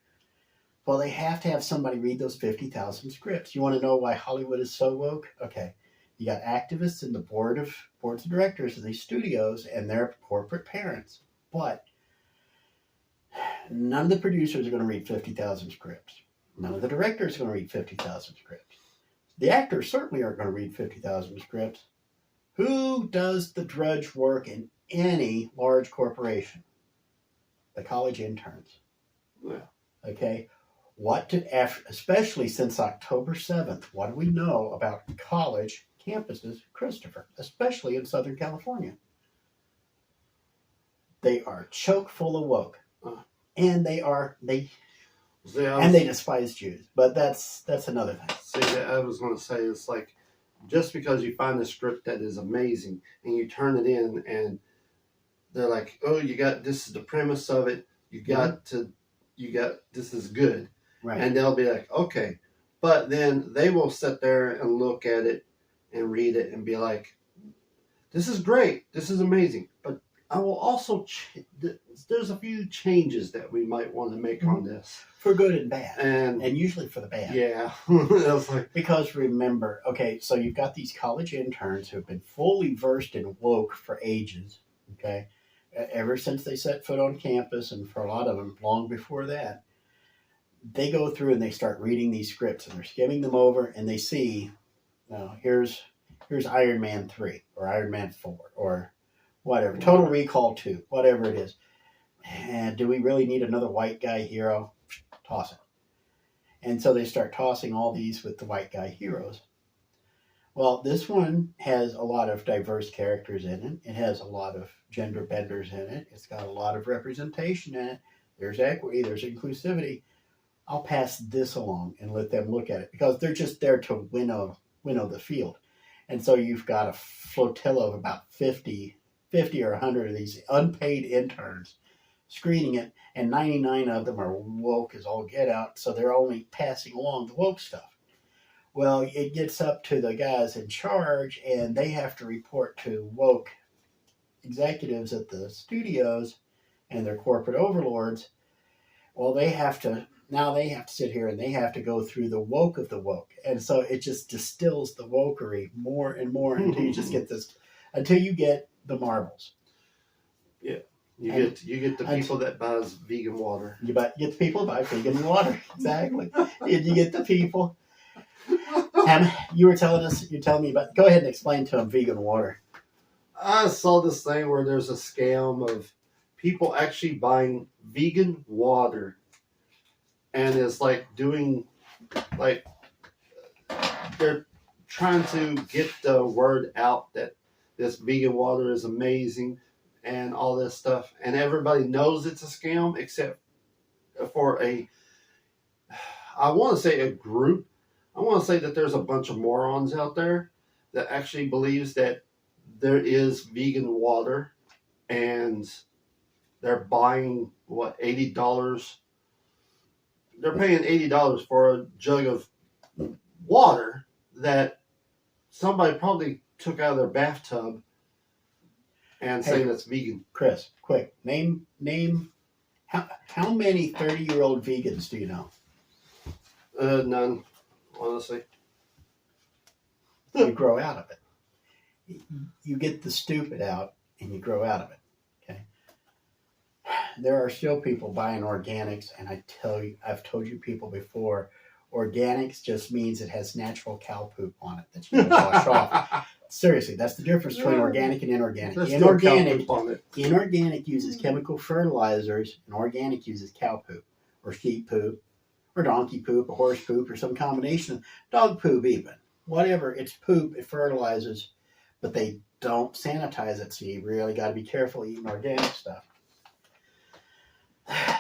Well, they have to have somebody read those 50,000 scripts. You want to know why Hollywood is so woke? Okay. You got activists in the boards of directors of these studios and their corporate parents. But none of the producers are going to read 50,000 scripts. None of the directors are going to read 50,000 scripts. The actors certainly aren't going to read 50,000 scripts. Who does the drudge work in any large corporation? The college interns.
Yeah.
Okay? Especially since October 7th, what do we know about college campuses, Christopher, especially in Southern California? They are chock full of woke. And they despise Jews. But that's another thing.
See, I was going to say, it's like, just because you find a script that is amazing and you turn it in and they're like, oh, this is the premise of it. This is good.
Right.
And they'll be like, okay. But then they will sit there and look at it and read it and be like, this is great. This is amazing. But I will also, there's a few changes that we might want to make on this.
For good and bad.
And
usually for the bad.
Yeah.
Because remember, okay, so you've got these college interns who have been fully versed in woke for ages, okay? Ever since they set foot on campus, and for a lot of them, long before that, they go through and they start reading these scripts, and they're skimming them over, and they see, here's Iron Man 3, or Iron Man 4, or whatever, Total Recall 2, whatever it is. And do we really need another white guy hero? Toss it. And so they start tossing all these with the white guy heroes. Well, this one has a lot of diverse characters in it. It has a lot of gender benders in it. It's got a lot of representation in it. there's equity, there's inclusivity. I'll pass this along and let them look at it because they're just there to winnow the field. And so you've got a flotilla of about 50 or 100 of these unpaid interns screening it, and 99 of them are woke as all get out, so they're only passing along the woke stuff. Well, it gets up to the guys in charge, and they have to report to woke executives at the studios and their corporate overlords. Well, they have to sit here and they have to go through the woke of the woke. And so it just distills the wokery more and more until you just get this, until you get the marbles.
Yeah. You get the people that buys vegan water.
You get the people that buy vegan water. Exactly. You get the people. You're telling me about, go ahead and explain to them vegan water.
I saw this thing where there's a scam of people actually buying vegan water, and it's like doing, like, they're trying to get the word out that this vegan water is amazing and all this stuff, and everybody knows it's a scam except for I want to say a group. I want to say that there's a bunch of morons out there that actually believes that there is vegan water, and they're buying $80. They're paying $80 for a jug of water that somebody probably took out of their bathtub and saying it's vegan.
Chris, quick, name how many 30-year-old vegans do you know?
None, honestly.
You grow out of it. You get the stupid out and you grow out of it. Okay. There are still people buying organics, and I've told you people before, organics just means it has natural cow poop on it that you can wash off. Seriously, that's the difference between organic and inorganic. Inorganic uses chemical fertilizers, and organic uses cow poop, or sheep poop, or donkey poop, or horse poop, or some combination of dog poop even. Whatever, it's poop, it fertilizes, but they don't sanitize it, so you really got to be careful eating organic stuff.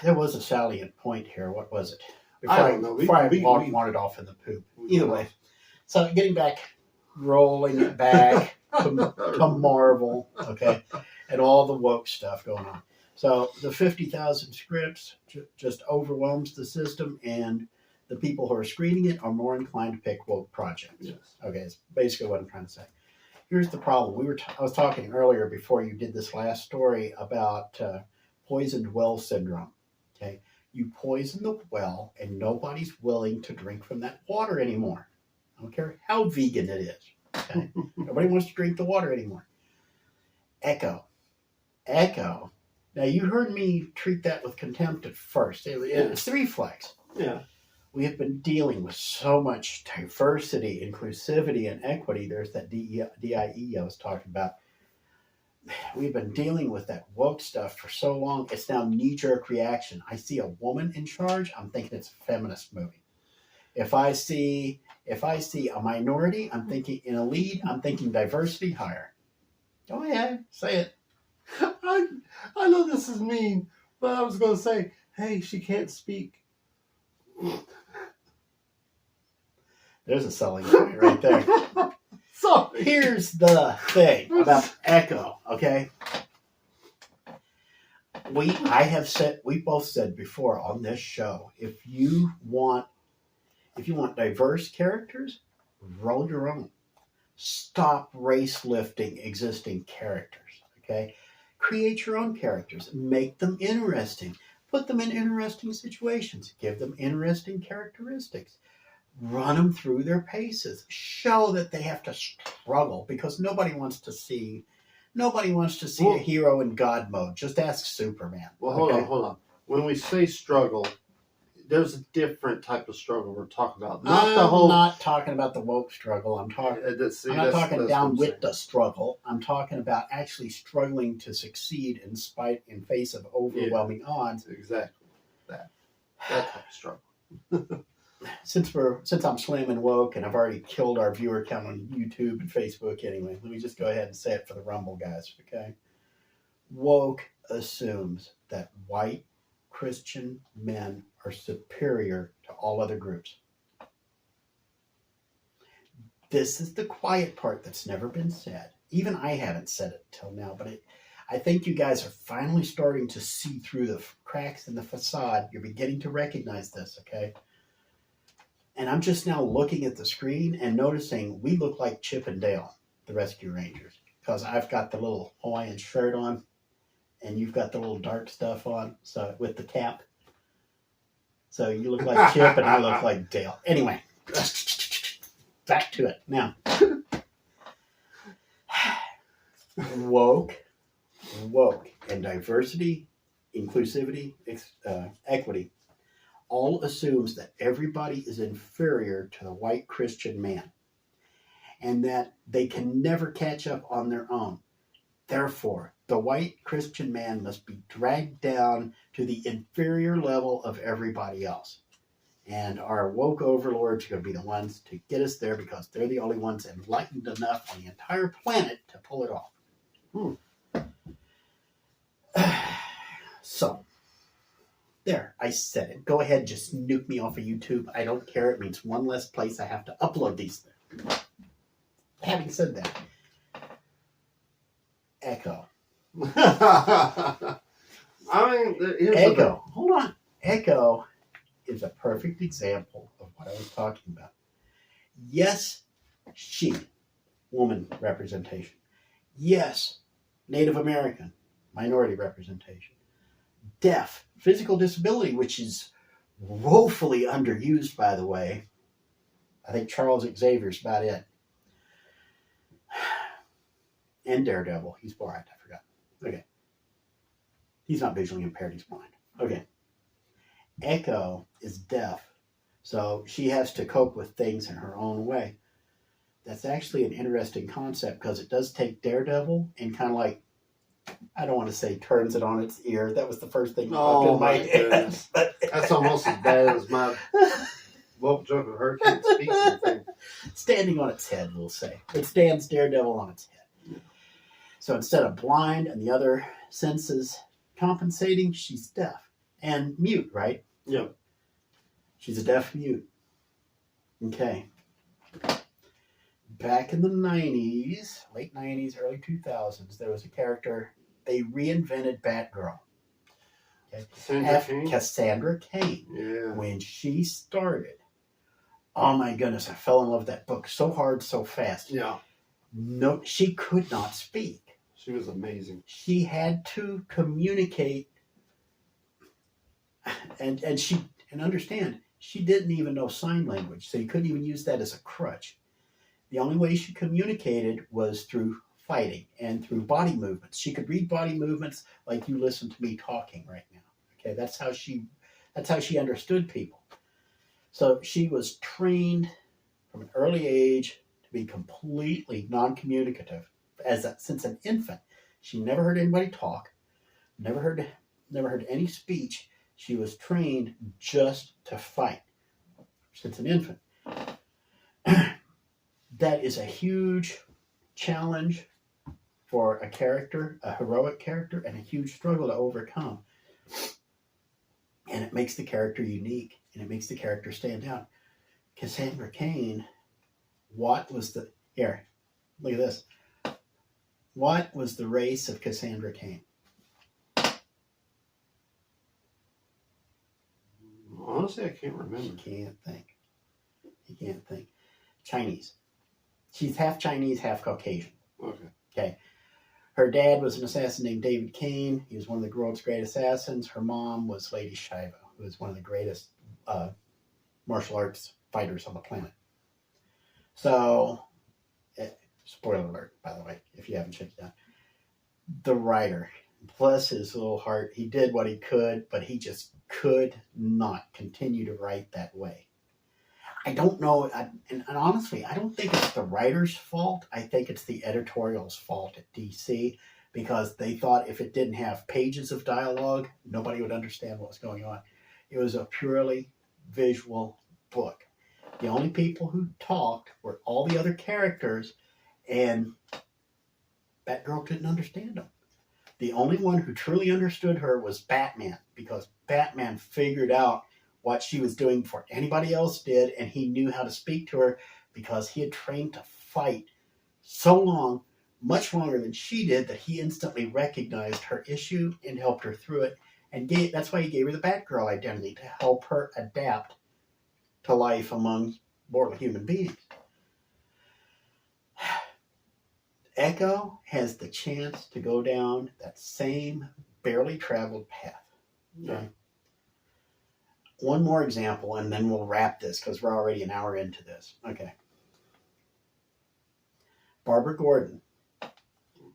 There was a salient point here. What was it?
I don't know.
Before I wandered off in the poop. Either way. So getting back, rolling it back to Marvel, okay, and all the woke stuff going on. So the 50,000 scripts just overwhelms the system, and the people who are screening it are more inclined to pick woke projects.
Yes.
Okay, it's basically what I'm trying to say. Here's the problem. I was talking earlier before you did this last story about poisoned well syndrome. Okay, you poison the well, and nobody's willing to drink from that water anymore. I don't care how vegan it is. Okay? Nobody wants to drink the water anymore. Echo. Now, you heard me treat that with contempt at first. It's the reflex.
Yeah.
We have been dealing with so much diversity, inclusivity, and equity. There's that DIE I was talking about. We've been dealing with that woke stuff for so long. It's now knee-jerk reaction. I see a woman in charge, I'm thinking it's a feminist movie. If I see a minority, I'm thinking in a lead, I'm thinking diversity hire. Go ahead, say it.
I know this is mean, but I was going to say, hey, she can't speak.
There's a selling point right there.
Sorry.
Here's the thing about Echo, okay? We both said before on this show, if you want diverse characters, roll your own. Stop race lifting existing characters, okay? Create your own characters. Make them interesting. Put them in interesting situations. Give them interesting characteristics. Run them through their paces. Show that they have to struggle, because nobody wants to see a hero in God mode. Just ask Superman.
Well, hold on. When we say struggle, there's a different type of struggle we're talking about.
I'm not talking about the woke struggle. I'm not talking down with the struggle. I'm talking about actually struggling to succeed in face of overwhelming odds.
Exactly. That type of struggle.
Since I'm slim and woke, and I've already killed our viewer count on YouTube and Facebook anyway, let me just go ahead and say it for the Rumble guys, okay? Woke assumes that white, Christian men are superior to all other groups. This is the quiet part that's never been said. Even I haven't said it till now, but I think you guys are finally starting to see through the cracks in the facade. You're beginning to recognize this, okay? And I'm just now looking at the screen and noticing we look like Chip and Dale, the Rescue Rangers, because I've got the little Hawaiian shirt on, and you've got the little dark stuff on, so with the cap. So you look like Chip, and I look like Dale. Anyway, back to it. Now, woke, and diversity, inclusivity, equity, all assumes that everybody is inferior to the white Christian man and that they can never catch up on their own. Therefore, the white Christian man must be dragged down to the inferior level of everybody else. And our woke overlords are going to be the ones to get us there because they're the only ones enlightened enough on the entire planet to pull it off. So, there, I said it. Go ahead, just nuke me off of YouTube. I don't care. It means one less place I have to upload these things. Having said that, Echo.
I mean, here's
Echo. Hold on. Echo is a perfect example of what I was talking about. Yes, she, woman representation. Yes, Native American, minority representation. Deaf, physical disability, which is woefully underused, by the way. I think Charles Xavier's about it. And Daredevil, he's blind, I forgot. Okay. He's not visually impaired, he's blind. Okay. Echo is deaf, so she has to cope with things in her own way. That's actually an interesting concept because it does take Daredevil and kind of like, I don't want to say turns it on its ear. That was the first thing that popped in my head.
That's almost as bad as my woke joke of her can't speak anything.
Standing on its head, we'll say. It stands Daredevil on its head. So instead of blind and the other senses compensating, she's deaf. And mute, right?
Yeah.
She's a deaf mute. Okay. Back in the 90s, late 90s, early 2000s, there was a character, they reinvented Batgirl. Okay. Cassandra Cain.
Yeah.
When she started, oh my goodness, I fell in love with that book so hard, so fast.
Yeah.
No, she could not speak.
She was amazing.
She had to communicate and understand, she didn't even know sign language, so you couldn't even use that as a crutch. The only way she communicated was through fighting and through body movements. She could read body movements like you listen to me talking right now. Okay, that's how she understood people. So she was trained from an early age to be completely non-communicative since an infant. She never heard anybody talk, never heard any speech. She was trained just to fight since an infant. That is a huge challenge for a character, a heroic character, and a huge struggle to overcome. And it makes the character unique, and it makes the character stand out. Cassandra Cain, what was the... Here, look at this. What was the race of Cassandra Cain?
Honestly, I can't remember.
He can't think. Chinese. She's half Chinese, half Caucasian. Okay. Her dad was an assassin named David Cain. He was one of the world's great assassins. Her mom was Lady Shiva, who was one of the greatest martial arts fighters on the planet. So, spoiler alert, by the way, if you haven't checked it out. The writer, bless his little heart, he did what he could, but he just could not continue to write that way. I don't know, and honestly, I don't think it's the writer's fault. I think it's the editorial's fault at DC, because they thought if it didn't have pages of dialogue, nobody would understand what was going on. It was a purely visual book. The only people who talked were all the other characters, and Batgirl couldn't understand them. The only one who truly understood her was Batman, because Batman figured out what she was doing before anybody else did, and he knew how to speak to her because he had trained to fight so long, much longer than she did, that he instantly recognized her issue and helped her through it. And that's why he gave her the Batgirl identity, to help her adapt to life among mortal human beings. Echo has the chance to go down that same barely traveled path. Okay? One more example, and then we'll wrap this because we're already an hour into this. Okay. Barbara Gordon.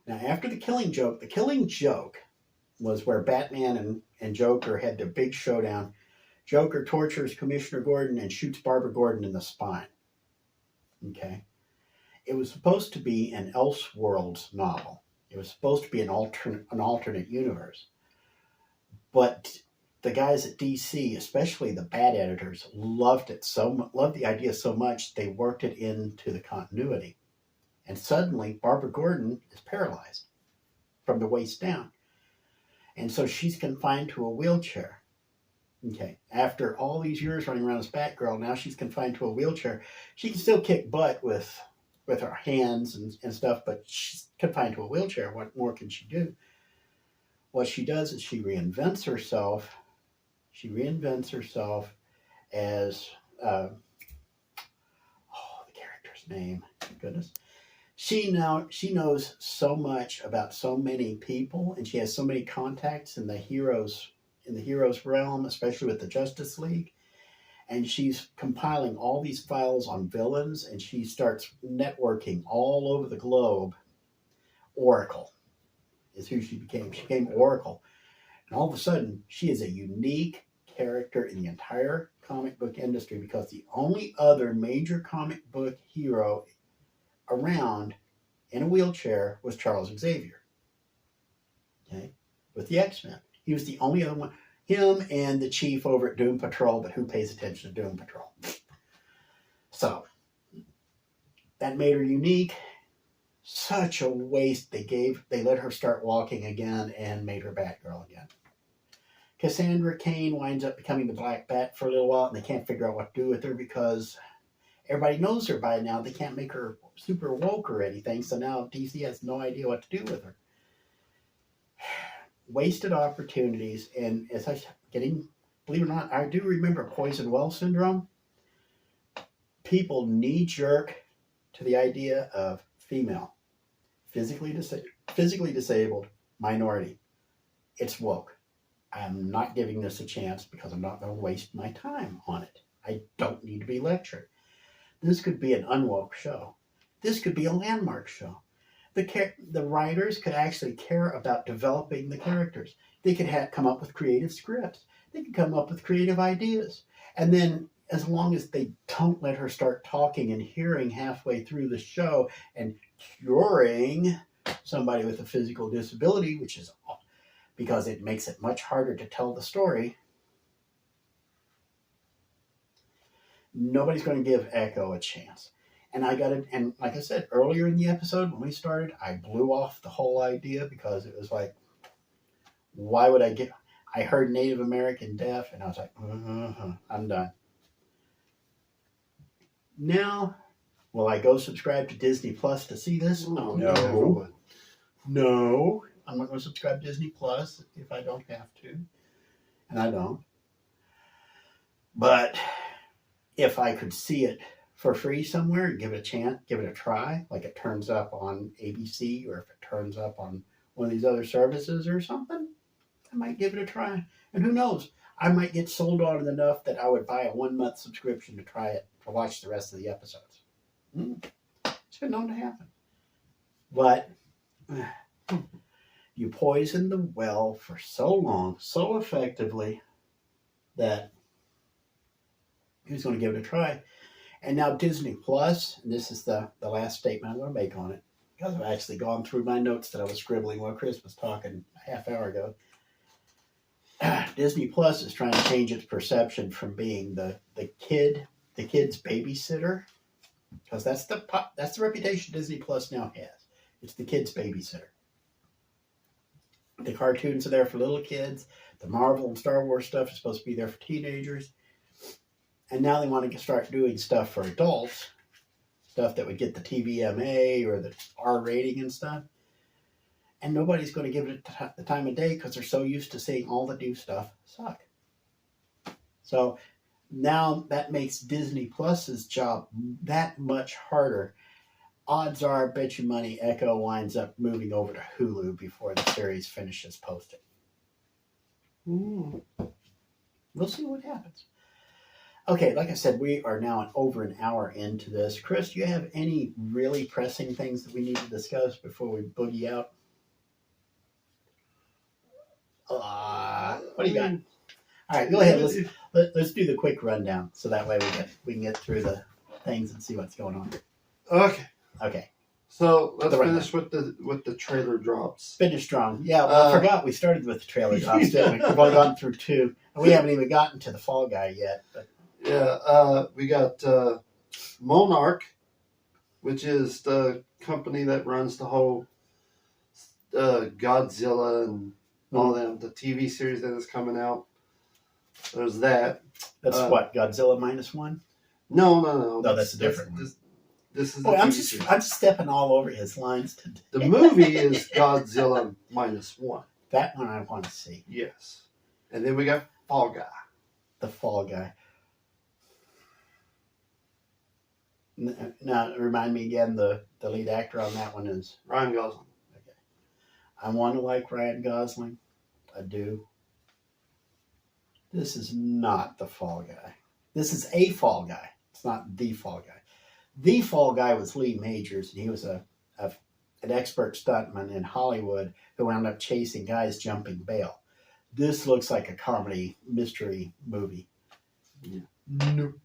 Now, after the Killing Joke was where Batman and Joker had their big showdown. Joker tortures Commissioner Gordon and shoots Barbara Gordon in the spine. Okay. It was supposed to be an Elseworlds novel. It was supposed to be an alternate universe. But the guys at DC, especially the bad editors, loved the idea so much they worked it into the continuity. And suddenly, Barbara Gordon is paralyzed from the waist down. And so she's confined to a wheelchair. Okay. After all these years running around as Batgirl, now she's confined to a wheelchair. She can still kick butt with her hands and stuff, but she's confined to a wheelchair. What more can she do? What she does is she reinvents herself. She reinvents herself as, the character's name, goodness. She knows so much about so many people, and she has so many contacts in the heroes realm, especially with the Justice League. And she's compiling all these files on villains, and she starts networking all over the globe. Oracle is who she became. She became Oracle. And all of a sudden, she is a unique character in the entire comic book industry, because the only other major comic book hero around in a wheelchair was Charles Xavier. Okay? With the X-Men. He was the only other one. Him and the chief over at Doom Patrol, but who pays attention to Doom Patrol? So, that made her unique. Such a waste. They let her start walking again and made her Batgirl again. Cassandra Cain winds up becoming the Black Bat for a little while, and they can't figure out what to do with her because everybody knows her by now. They can't make her super woke or anything, so now DC has no idea what to do with her. Wasted opportunities, and as I believe it or not, I do remember Poison Well syndrome. People knee-jerk to the idea of female, physically disabled, minority. It's woke. I'm not giving this a chance because I'm not going to waste my time on it. I don't need to be lectured. This could be an unwoke show. This could be a landmark show. The writers could actually care about developing the characters. They could come up with creative scripts. They could come up with creative ideas. And then, as long as they don't let her start talking and hearing halfway through the show and curing somebody with a physical disability, which is because it makes it much harder to tell the story, nobody's going to give Echo a chance. And and like I said earlier in the episode when we started, I blew off the whole idea because it was like, why would I heard Native American deaf, and I was like, I'm done. Now, will I go subscribe to Disney Plus to see this?
No.
No. I'm not going to subscribe to Disney Plus if I don't have to. And I don't. But if I could see it for free somewhere and give it a chance, give it a try, like it turns up on ABC or if it turns up on one of these other services or something, I might give it a try. And who knows? I might get sold on it enough that I would buy a 1-month subscription to try it, to watch the rest of the episodes. It's been known to happen. But you poisoned the well for so long, so effectively, that who's going to give it a try? And now Disney Plus, and this is the last statement I'm going to make on it, because I've actually gone through my notes that I was scribbling while Chris was talking a half hour ago. Disney Plus is trying to change its perception from being the kid's babysitter, because that's the reputation Disney Plus now has. It's the kid's babysitter. The cartoons are there for little kids. The Marvel and Star Wars stuff is supposed to be there for teenagers. And now they want to start doing stuff for adults, stuff that would get the TVMA or the R rating and stuff. And nobody's going to give it the time of day because they're so used to seeing all the new stuff suck. So now that makes Disney Plus's job that much harder. Odds are, bet you money, Echo winds up moving over to Hulu before the series finishes posting. We'll see what happens. Okay, like I said, we are now over an hour into this. Chris, do you have any really pressing things that we need to discuss before we boogie out? What do you got? All right, go ahead. Let's do the quick rundown, so that way we can get through the things and see what's going on. Okay.
So let's finish with the trailer drops.
Finish strong. Yeah, well, I forgot we started with the trailer drops, didn't we? We've only gone through 2. And we haven't even gotten to the Fall Guy yet. But.
Yeah, we got MONARCH, which is the company that runs the whole Godzilla and all them, the TV series that is coming out. There's that.
That's what, Godzilla -1?
No.
No, that's a different one.
This is.
I'm just stepping all over his lines today.
The movie is Godzilla -1.
That one I want to see.
Yes, and then we got Fall Guy.
The Fall Guy. Now, remind me again. The lead actor on that one is
Ryan Gosling.
Okay. I want to like Ryan Gosling. I do. This is not the Fall Guy. This is a Fall Guy. It's not the Fall Guy. The Fall Guy was Lee Majors, and he was an expert stuntman in Hollywood who wound up chasing guys jumping bail. This looks like a comedy mystery movie. Yeah. No.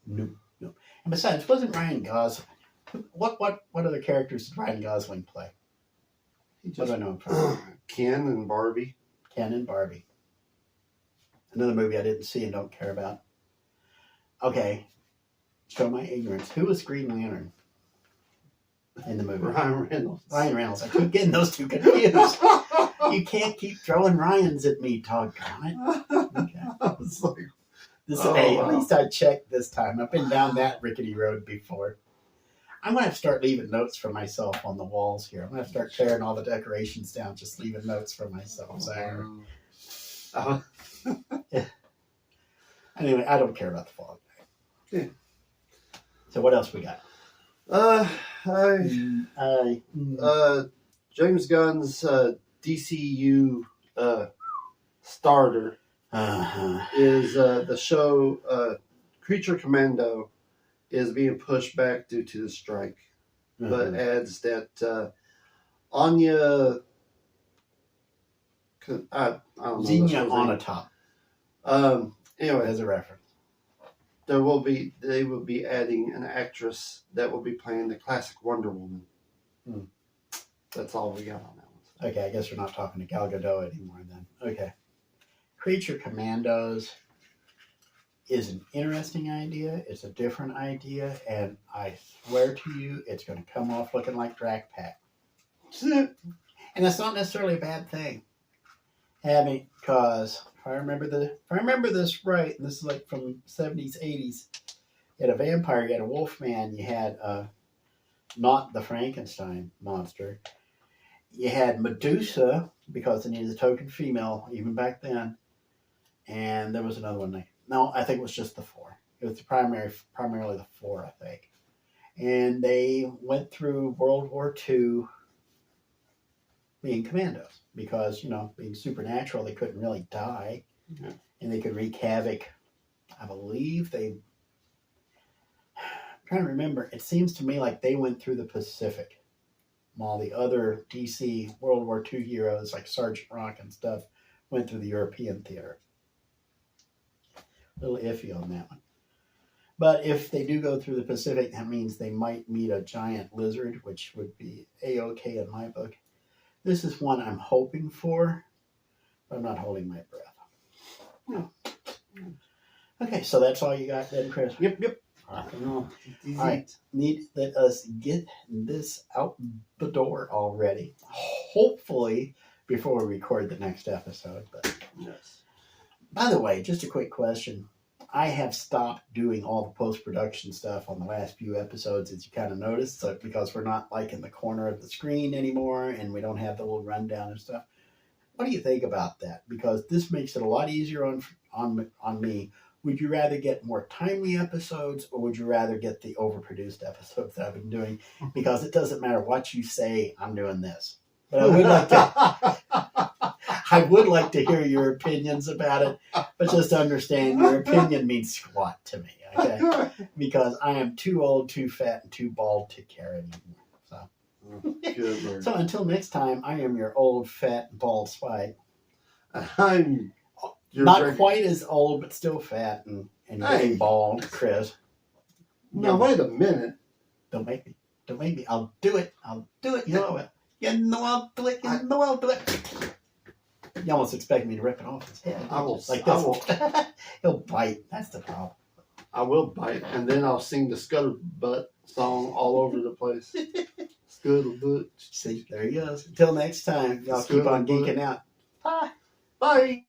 And besides, wasn't Ryan Gosling? What other characters did Ryan Gosling play? What do I know him from?
Ken and Barbie.
Ken and Barbie. Another movie I didn't see and don't care about. Okay, show my ignorance. Who was Green Lantern in the movie?
Ryan Reynolds.
Ryan Reynolds. I keep getting those two confused. You can't keep throwing Ryans at me, doggone it. Okay.
I was like,
At least I checked this time. I've been down that rickety road before. I'm going to have to start leaving notes for myself on the walls here. I'm going to start tearing all the decorations down, just leaving notes for myself. Anyway, I don't care about the Fall Guy.
Yeah.
So what else we got?
James Gunn's DCU starter is the show Creature Commando is being pushed back due to the strike, but adds that Anya, I don't know.
Xenia Onatopp.
Anyway,
as a reference.
they will be adding an actress that will be playing the classic Wonder Woman. That's all we got on that one.
Okay, I guess we're not talking to Gal Gadot anymore then. Okay. Creature Commandos is an interesting idea. It's a different idea, and I swear to you, it's going to come off looking like Drac Pack. And that's not necessarily a bad thing. Because if I remember this right, and this is like from 70s, 80s, you had a vampire, you had a wolf man, you had not the Frankenstein monster. You had Medusa, because they needed a token female, even back then. And there was another one. No, I think it was just the 4. It was primarily the 4, I think. And they went through World War II being commandos. Because, being supernatural, they couldn't really die. Yeah. And they could wreak havoc. I believe I'm trying to remember. It seems to me like they went through the Pacific, while the other DC World War II heroes like Sergeant Rock and stuff went through the European theater. A little iffy on that one. But if they do go through the Pacific, that means they might meet a giant lizard, which would be A-OK in my book. This is one I'm hoping for, but I'm not holding my breath. No. Okay, so that's all you got then, Chris?
Yep.
Rock and roll. All right, let us get this out the door already. Hopefully before we record the next episode. But
Yes.
By the way, just a quick question. I have stopped doing all the post-production stuff on the last few episodes, as you kind of noticed, so because we're not like in the corner of the screen anymore and we don't have the little rundown and stuff. What do you think about that? Because this makes it a lot easier on me. Would you rather get more timely episodes, or would you rather get the overproduced episodes that I've been doing? Because it doesn't matter what you say, I'm doing this. But I would like to hear your opinions about it, but just understand your opinion means squat to me, okay? Because I am too old, too fat, and too bald to care anymore. So, so until next time, I am your old, fat, bald Spike.
I'm
not quite as old, but still fat and getting bald, Chris.
Now wait a minute.
Don't make me. I'll do it. You know it. You know I'll do it. You know I'll do it. You almost expect me to rip it off his head.
I will.
Like this. He'll bite. That's the problem.
I will bite, and then I'll sing the Scuttlebutt song all over the place. Scuttlebutt.
See, there he goes. Until next time, y'all keep on geeking out. Bye.
Bye.